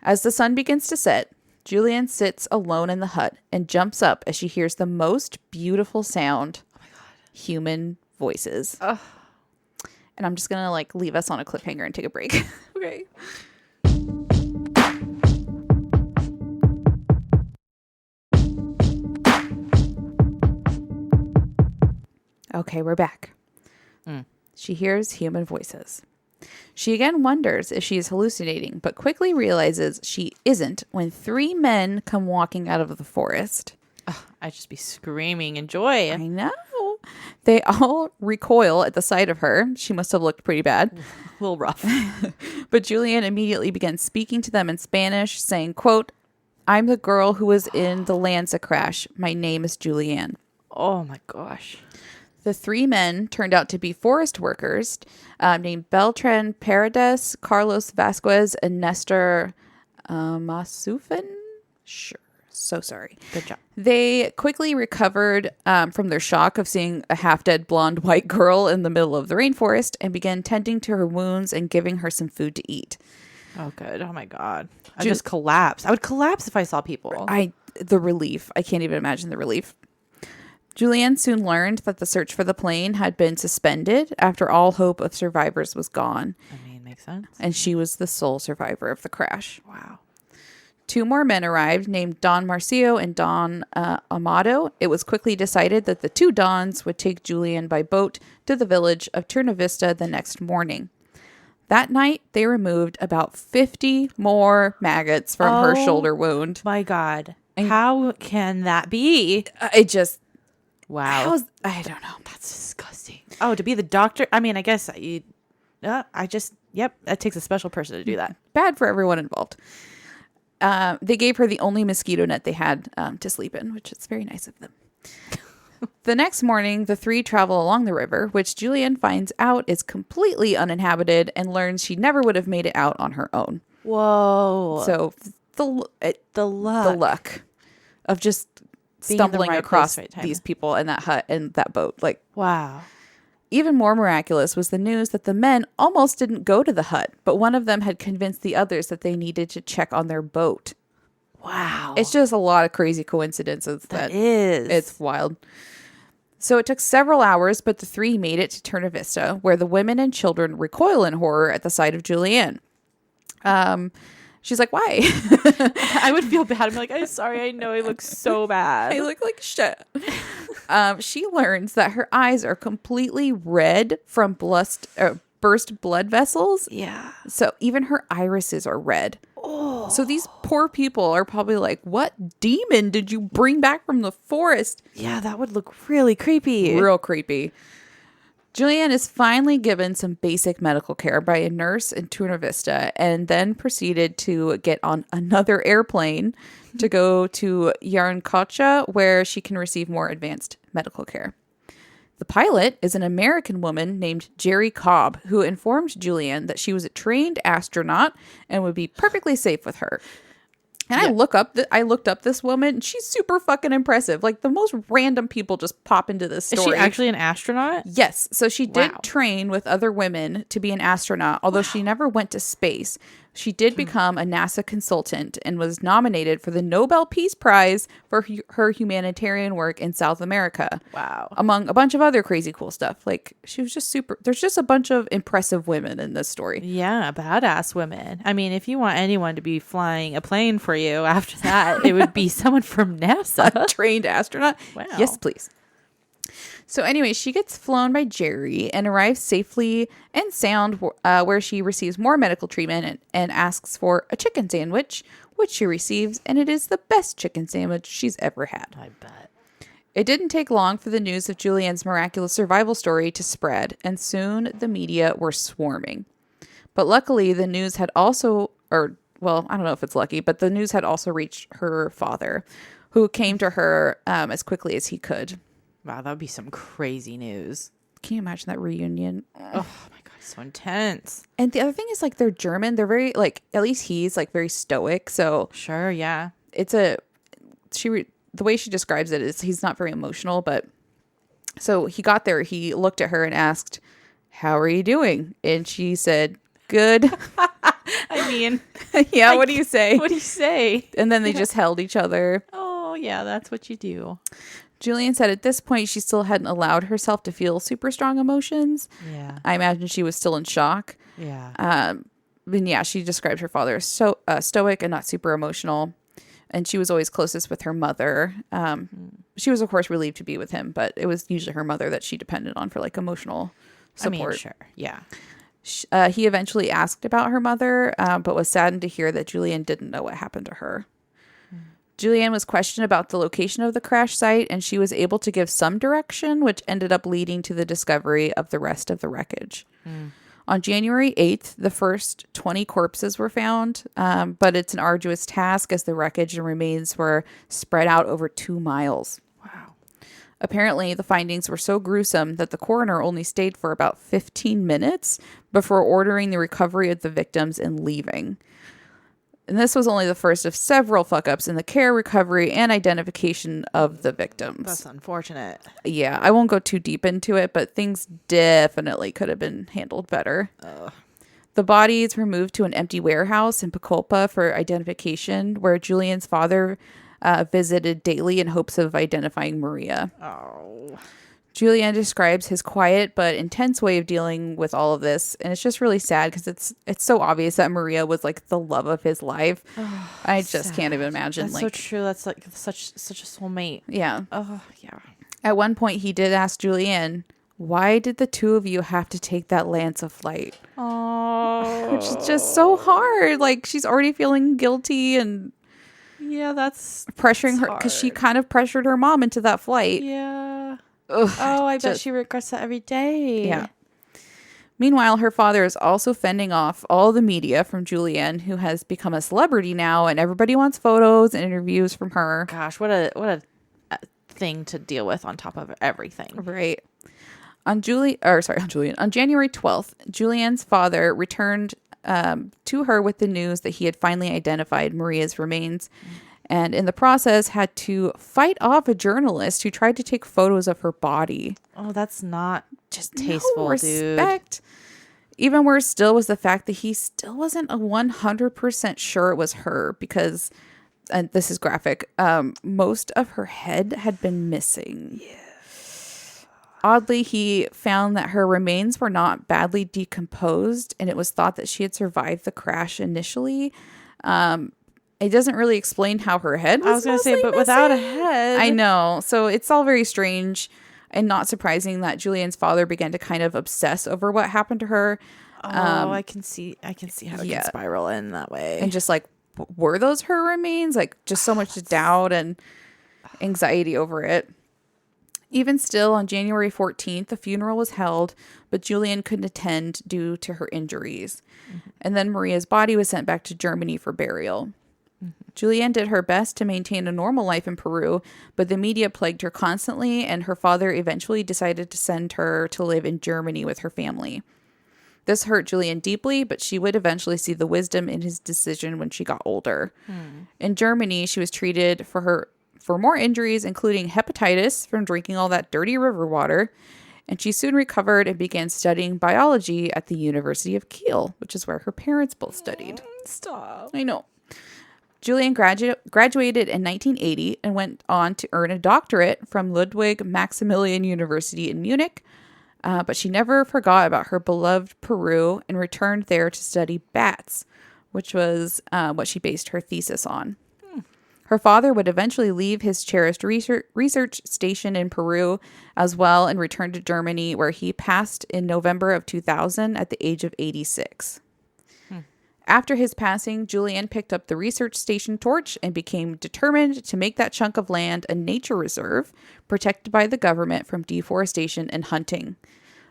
As the sun begins to set, Juliane sits alone in the hut and jumps up as she hears the most beautiful sound. Oh my God. Human voices. Ugh. And I'm just going to leave us on a cliffhanger and take a break. Okay. Okay, we're back. She hears human voices. She again wonders if she is hallucinating, but quickly realizes she isn't when 3 men come walking out of the forest. I'd just be screaming in joy. I know. They all recoil at the sight of her. She must have looked pretty bad. A little rough. But Juliane immediately begins speaking to them in Spanish, saying, quote, "I'm the girl who was in the Lanza crash. My name is Juliane." Oh my gosh. The 3 men turned out to be forest workers named Beltran Paredes, Carlos Vasquez, and Nestor Masufin. Sure. So sorry. Good job. They quickly recovered from their shock of seeing a half-dead blonde white girl in the middle of the rainforest and began tending to her wounds and giving her some food to eat. Oh, good. Oh my God. I just collapse. I would collapse if I saw people. The relief. I can't even imagine the relief. Juliane soon learned that the search for the plane had been suspended after all hope of survivors was gone. I mean, makes sense. And she was the sole survivor of the crash. Wow. 2 more men arrived named Don Marcio and Don Amado. It was quickly decided that the 2 Dons would take Juliane by boat to the village of Tierna Vista the next morning. That night, they removed about 50 more maggots from her shoulder wound. My God. How can that be? Wow. I don't know. That's disgusting. Oh, to be the doctor. I mean, I guess that takes a special person to do that. Bad for everyone involved. They gave her the only mosquito net they had to sleep in, which is very nice of them. The next morning, the 3 travel along the river, which Juliane finds out is completely uninhabited and learns she never would have made it out on her own. Whoa. So the luck of just stumbling across these people in that hut and that boat. Wow. Even more miraculous was the news that the men almost didn't go to the hut, but one of them had convinced the others that they needed to check on their boat. Wow. It's just a lot of crazy coincidences. That is. It's wild. So it took several hours, but the 3 made it to Tierna Vista, where the women and children recoil in horror at the sight of Juliane. She's like, why? I would feel bad. I'm like, I'm sorry. I know I look so bad. I look like shit. She learns that her eyes are completely red from burst blood vessels. Yeah. So even her irises are red. Oh. So these poor people are probably like, what demon did you bring back from the forest? Yeah, that would look really creepy. Real creepy. Juliane is finally given some basic medical care by a nurse in Tierna Vista and then proceeded to get on another airplane to go to Yarncacha, where she can receive more advanced medical care. The pilot is an American woman named Jerry Cobb, who informed Juliane that she was a trained astronaut and would be perfectly safe with her. And I looked up this woman, and she's super fucking impressive. Like, the most random people just pop into this story. Is she actually an astronaut? Yes. So she did train with other women to be an astronaut, although she never went to space. She did become a NASA consultant and was nominated for the Nobel Peace Prize for her humanitarian work in South America. Wow. Among a bunch of other crazy cool stuff. Like, she was just super. There's just a bunch of impressive women in this story. Yeah, badass women. I mean, if you want anyone to be flying a plane for you after that, it would be someone from NASA. A trained astronaut? Wow. Yes, please. So anyway, she gets flown by Jerry and arrives safely and sound where she receives more medical treatment and asks for a chicken sandwich, which she receives, and it is the best chicken sandwich she's ever had. I bet. It didn't take long for the news of Juliane's miraculous survival story to spread, and soon the media were swarming. But luckily, the news had also, I don't know if it's lucky, but the news had also reached her father, who came to her as quickly as he could. Wow, that would be some crazy news. Can you imagine that reunion? Oh my God, So intense. And the other thing is, like, they're German. They're very, like, at least he's, like, very stoic. So Sure, yeah. the way she describes it is he's not very emotional, but so he got there, he looked at her and asked, "How are you doing?" And she said, "Good." I mean, yeah, what do you say? What do you say? And then they just held each other. Oh, yeah, that's what you do. Juliane said at this point she still hadn't allowed herself to feel super strong emotions. Yeah. I imagine she was still in shock. Yeah. And yeah, she described her father as stoic and not super emotional. And she was always closest with her mother. She was, of course, relieved to be with him, but it was usually her mother that she depended on for, like, emotional support. I mean, sure. Yeah. He eventually asked about her mother, but was saddened to hear that Juliane didn't know what happened to her. Juliane was questioned about the location of the crash site, and she was able to give some direction, which ended up leading to the discovery of the rest of the wreckage. On January 8th, the first 20 corpses were found, but it's an arduous task as the wreckage and remains were spread out over 2 miles. Wow. Apparently, the findings were so gruesome that the coroner only stayed for about 15 minutes before ordering the recovery of the victims and leaving. And this was only the first of several fuck-ups in the care, recovery, and identification of the victims. That's unfortunate. Yeah, I won't go too deep into it, but things definitely could have been handled better. The bodies were moved to an empty warehouse in Koepcke for identification, where Juliane's father visited daily in hopes of identifying Maria. Oh. Juliane describes his quiet but intense way of dealing with all of this, and it's just really sad because it's so obvious that Maria was, like, the love of his life. I just can't even imagine. That's like, so true. That's like such a soulmate. yeah. Oh, yeah. At one point, he did ask Juliane, "Why did the two of you have to take that Lanza flight?" Oh. Which is just so hard. Like, she's already feeling guilty and Yeah, that's pressuring her because she kind of pressured her mom into that flight. Yeah. Ugh, Oh, I bet just- she regrets that every day. Yeah. Meanwhile, her father is also fending off all the media from Juliane, who has become a celebrity now, and everybody wants photos and interviews from her. Gosh, what a thing to deal with on top of everything. Right. On January 12th, Juliane's father returned to her with the news that he had finally identified Maria's remains, and in the process had to fight off a journalist who tried to take photos of her body. Oh, that's not just tasteful, No respect. Even worse still was the fact that he still wasn't 100% sure it was her because, and this is graphic, most of her head had been missing. Yeah. Oddly, he found that her remains were not badly decomposed, and it was thought that she had survived the crash initially. It doesn't really explain how her head was. I was going to say, but without a head. I know. So it's all very strange and not surprising that Juliane's father began to kind of obsess over what happened to her. Oh, I can see how it can spiral in that way. And just like, were those her remains? Like, just so much doubt and anxiety over it. Even still, on January 14th, the funeral was held, but Juliane couldn't attend due to her injuries. And then Maria's body was sent back to Germany for burial. Juliane did her best to maintain a normal life in Peru, but the media plagued her constantly, and her father eventually decided to send her to live in Germany with her family. This hurt Juliane deeply, but she would eventually see the wisdom in his decision when she got older. In Germany, she was treated for more injuries, including hepatitis from drinking all that dirty river water, and she soon recovered and began studying biology at the University of Kiel, which is where her parents both studied. Stop. I know. Juliane graduated in 1980 and went on to earn a doctorate from Ludwig Maximilian University in Munich, but she never forgot about her beloved Peru and returned there to study bats, which was what she based her thesis on. Her father would eventually leave his cherished research station in Peru as well and return to Germany, where he passed in November of 2000 at the age of 86. After his passing, Juliane picked up the research station torch and became determined to make that chunk of land a nature reserve protected by the government from deforestation and hunting.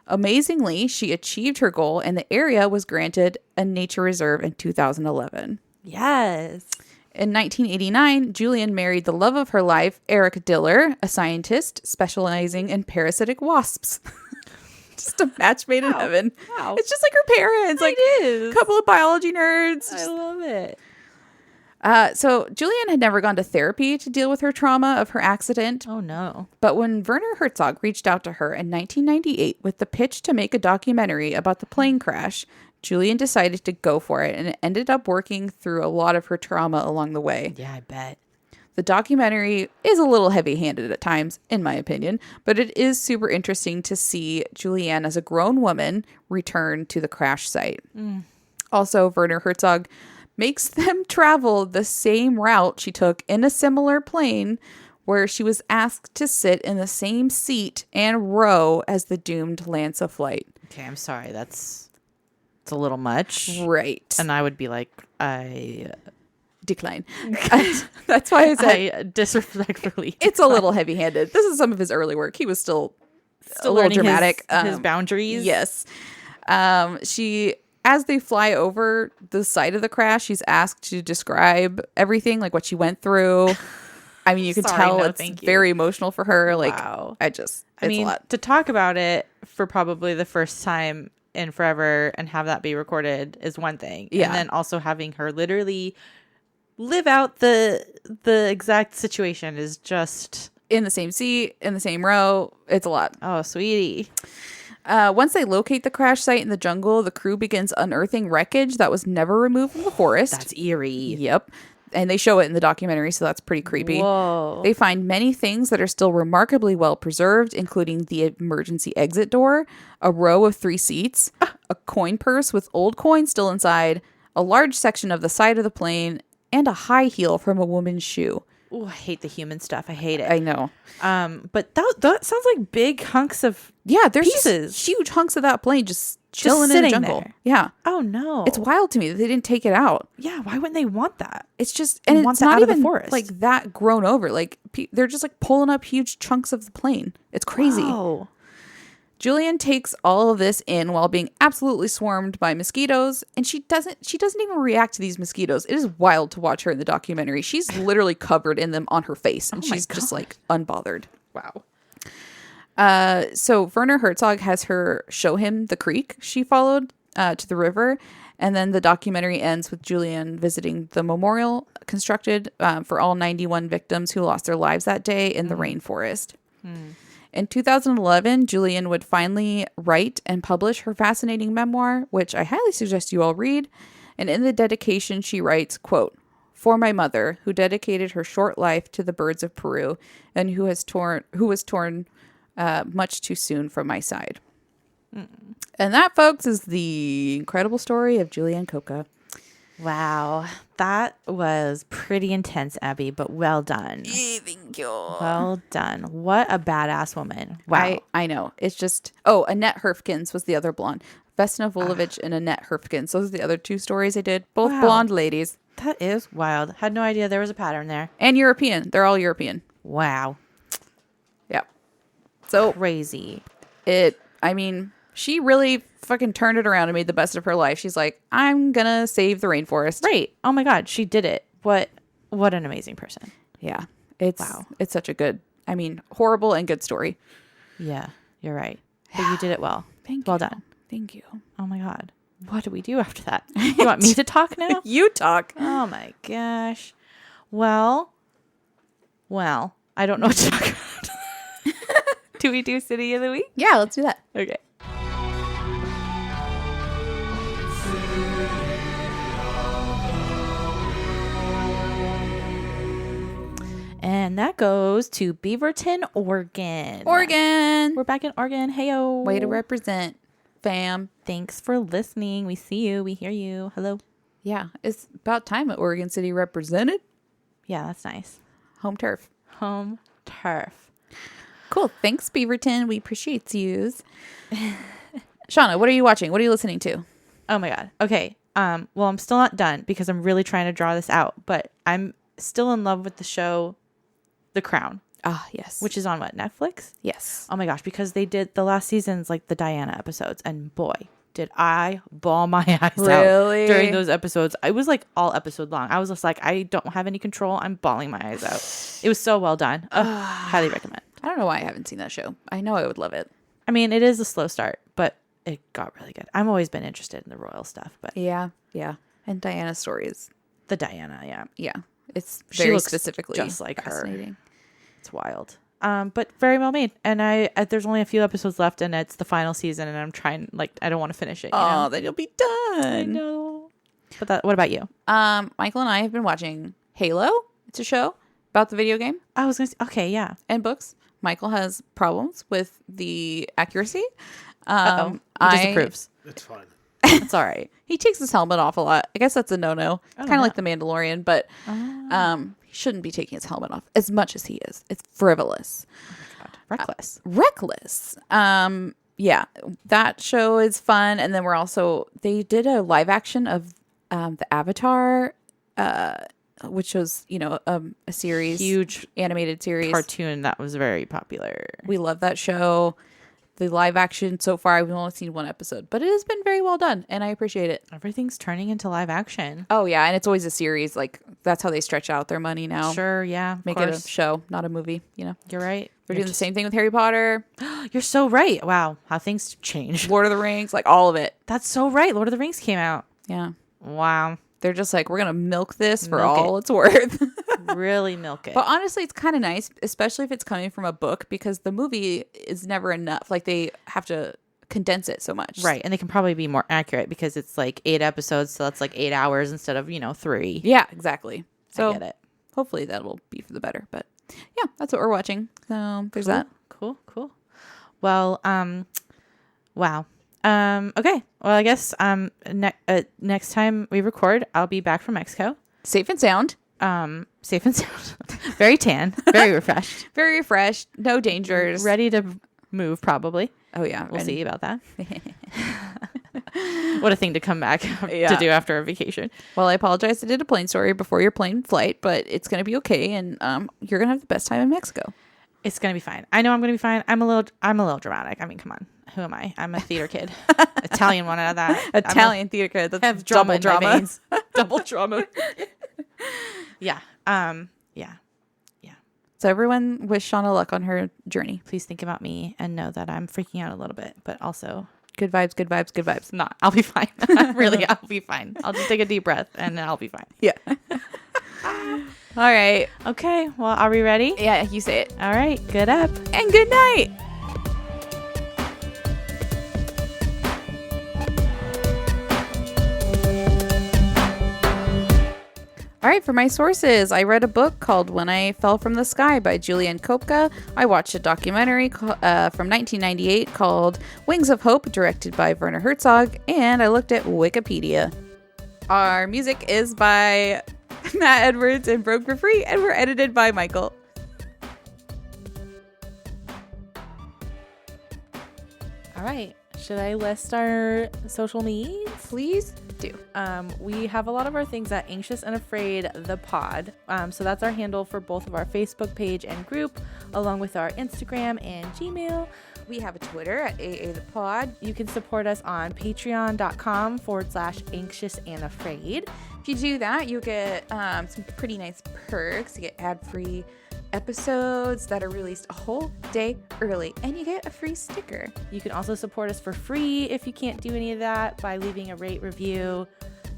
Amazingly, she achieved her goal and the area was granted a nature reserve in 2011. Yes. In 1989, Juliane married the love of her life, Eric Diller, a scientist specializing in parasitic wasps. Just a match made in heaven. Wow. It's just like her parents, like It is. a couple of biology nerds. I love it. So Juliane had never gone to therapy to deal with her trauma of her accident. Oh, no. But when Werner Herzog reached out to her in 1998 with the pitch to make a documentary about the plane crash, Juliane decided to go for it, and it ended up working through a lot of her trauma along the way. Yeah, I bet. The documentary is a little heavy-handed at times, in my opinion, but it is super interesting to see Juliane as a grown woman return to the crash site. Also, Werner Herzog makes them travel the same route she took in a similar plane, where she was asked to sit in the same seat and row as the doomed LANSA flight. Okay, I'm sorry. It's a little much. Right. And I would be like, I Decline. That's why I said disrespectfully. it's a little heavy-handed. This is some of his early work. He was still a little learning dramatic. his boundaries. Yes. As they fly over the site of the crash, she's asked to describe everything, like what she went through. I mean, you can Sorry, tell no, it's thank you. very emotional for her. Like, Wow. it's I mean, a lot. to talk about it for probably the first time in forever and have that be recorded is one thing. Yeah. And then also having her literally live out the exact situation is just, In the same seat, in the same row. It's a lot. oh, sweetie. Once they locate the crash site in the jungle, the crew begins unearthing wreckage that was never removed from the forest. That's eerie. Yep. And they show it in the documentary, so that's pretty creepy. Whoa. They find many things that are still remarkably well preserved, including the emergency exit door, a row of 3 seats, a coin purse with old coins still inside, a large section of the side of the plane, and a high heel from a woman's shoe. Ooh, I hate the human stuff. I hate it. I know. But that sounds like big hunks of Yeah, there's pieces. just huge hunks of that plane just chilling in the sitting jungle. there. Yeah. Oh no. It's wild to me that they didn't take it out. Yeah, why wouldn't they want that? It's just, They and want it's that not out of the even forest. like that grown over. Like they're just like pulling up huge chunks of the plane. It's crazy. Wow. Juliane takes all of this in while being absolutely swarmed by mosquitoes, and she doesn't even react to these mosquitoes. It is wild to watch her in the documentary. She's literally covered in them on her face, and Oh my she's just God. like unbothered. Wow. So Werner Herzog has her show him the creek she followed to the river, and then the documentary ends with Juliane visiting the memorial constructed for all 91 victims who lost their lives that day in the rainforest. In 2011, Juliane would finally write and publish her fascinating memoir, which I highly suggest you all read. And in the dedication, she writes, quote, "For my mother, who dedicated her short life to the birds of Peru and who was torn much too soon from my side." And that, folks, is the incredible story of Juliane Koepcke. Wow. That was pretty intense, Abby, but well done. Thank you. Well done. What a badass woman. Wow. I know. It's just... Oh, Annette Herfkens was the other blonde. Vesna Vulovic and Annette Herfkens. Those are the other 2 stories I did. Both Wow. blonde ladies. That is wild. Had no idea there was a pattern there. And European. They're all European. Wow. Yeah. So Crazy. she really fucking turned it around and made the best of her life. She's like, I'm gonna save the rainforest. Right. Oh my God. She did it. What an amazing person. Yeah. Wow. It's such a good, horrible and good story. Yeah. You're right. But you did it well. Well done. Thank you. Oh my God. What do we do after that? You want me to talk now? You talk. Oh my gosh. Well, I don't know what to talk about. Do we do City of the Week? Yeah, let's do that. Okay. And that goes to Beaverton, Oregon. Oregon. We're back in Oregon. Heyo. Way to represent, fam. Thanks for listening. We see you. We hear you. Hello. Yeah, it's about time that Oregon City represented. Yeah, that's nice. Home turf. Home turf. Cool. Thanks, Beaverton. We appreciate yous. Shauna, what are you watching? What are you listening to? Oh my God. Okay. Well, I'm still not done because I'm really trying to draw this out, but I'm still in love with the show The Crown, Ah, yes. which is on what, Netflix? yes. Oh my gosh, because they did the last season's like the Diana episodes, and boy, did I bawl my eyes Really? out during those episodes. I was like all episode long. I was just like, I don't have any control. I'm bawling my eyes out. It was so well done. Highly recommend. I don't know why I haven't seen that show. I know I would love it. I mean, it is a slow start, but it got really good. I've always been interested in the royal stuff, but Yeah. And Diana's story is, the Diana, it's She very looks specifically just like her. fascinating. it's wild. But very well made. And there's only a few episodes left, and it's the final season, and I'm trying, like, I don't want to finish it. You know? Then you'll be done. I know. But what about you? Michael and I have been watching Halo. It's a show about the video game I was gonna say, okay, yeah. and books. Michael has problems with the accuracy. He disapproves. It's fine. It's all right. He takes his helmet off a lot. I guess that's a no-no. Kind of like the Mandalorian, but he shouldn't be taking his helmet off as much as he is. It's frivolous. Reckless. Reckless. Yeah, that show is fun. And then they did a live action of the Avatar, which was, a series. Huge animated series. cartoon that was very popular. We love that show. The live action so far, we've only seen one episode, but it has been very well done, and I appreciate it. Everything's turning into live action. Oh, yeah, and it's always a series. Like, that's how they stretch out their money now. Sure, yeah. Make it a show, not a movie, You're right. They're doing the same thing with Harry Potter, You're so right. Wow, how things change. Lord of the Rings, like all of it. That's so right. Lord of the Rings came out. Yeah. Wow. They're just like, we're going to milk this for Milk all it's worth. Really milk it. But honestly, it's kind of nice, especially if it's coming from a book, because the movie is never enough. Like, they have to condense it so much. Right. And they can probably be more accurate because it's like 8 episodes. So that's like 8 hours instead of, 3. Yeah, exactly. So I get it. hopefully that will be for the better. But yeah, that's what we're watching. So there's that. Cool. Well, wow. Okay. Well, I guess next time we record, I'll be back from Mexico. Safe and sound. Safe and sound. Very tan. Very refreshed. Very refreshed. No dangers. Ready to move, probably. Oh, yeah. We'll see about that. What a thing to come back to do after a vacation. Well, I apologize. I did a plane story before your plane flight, but it's going to be okay. And you're going to have the best time in Mexico. It's going to be fine. I know I'm going to be fine. I'm a little dramatic. I mean, come on. Who am I? I'm a theater kid. Italian one out of that. Italian theater kid. That's have double drama in my drama. veins. Double drama. Yeah. Yeah. So everyone wish Shauna luck on her journey. Please think about me and know that I'm freaking out a little bit, but also Good vibes, good vibes, good vibes. not. I'll be fine. I'll be fine. I'll just take a deep breath and I'll be fine. Yeah. All right. Okay. Well, are we ready? Yeah, you say it. All right. Good up. And good night. All right, for my sources, I read a book called When I Fell from the Sky by Juliane Koepcke. I watched a documentary from 1998 called Wings of Hope, directed by Werner Herzog, and I looked at Wikipedia. Our music is by Matt Edwards and Broke for Free, and we're edited by Michael. All right. Should I list our social needs? Please do. We have a lot of our things at Anxious and Afraid the Pod. So that's our handle for both of our Facebook page and group, along with our Instagram and Gmail. We have a Twitter at AA the Pod. You can support us on patreon.com/anxious and afraid. If you do that, you get some pretty nice perks. You get ad-free episodes that are released a whole day early, and you get a free sticker. You can also support us for free if you can't do any of that by leaving a rate review.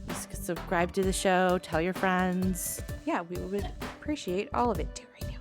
Just subscribe to the show, tell your friends. Yeah, we would appreciate all of it. Do it right now.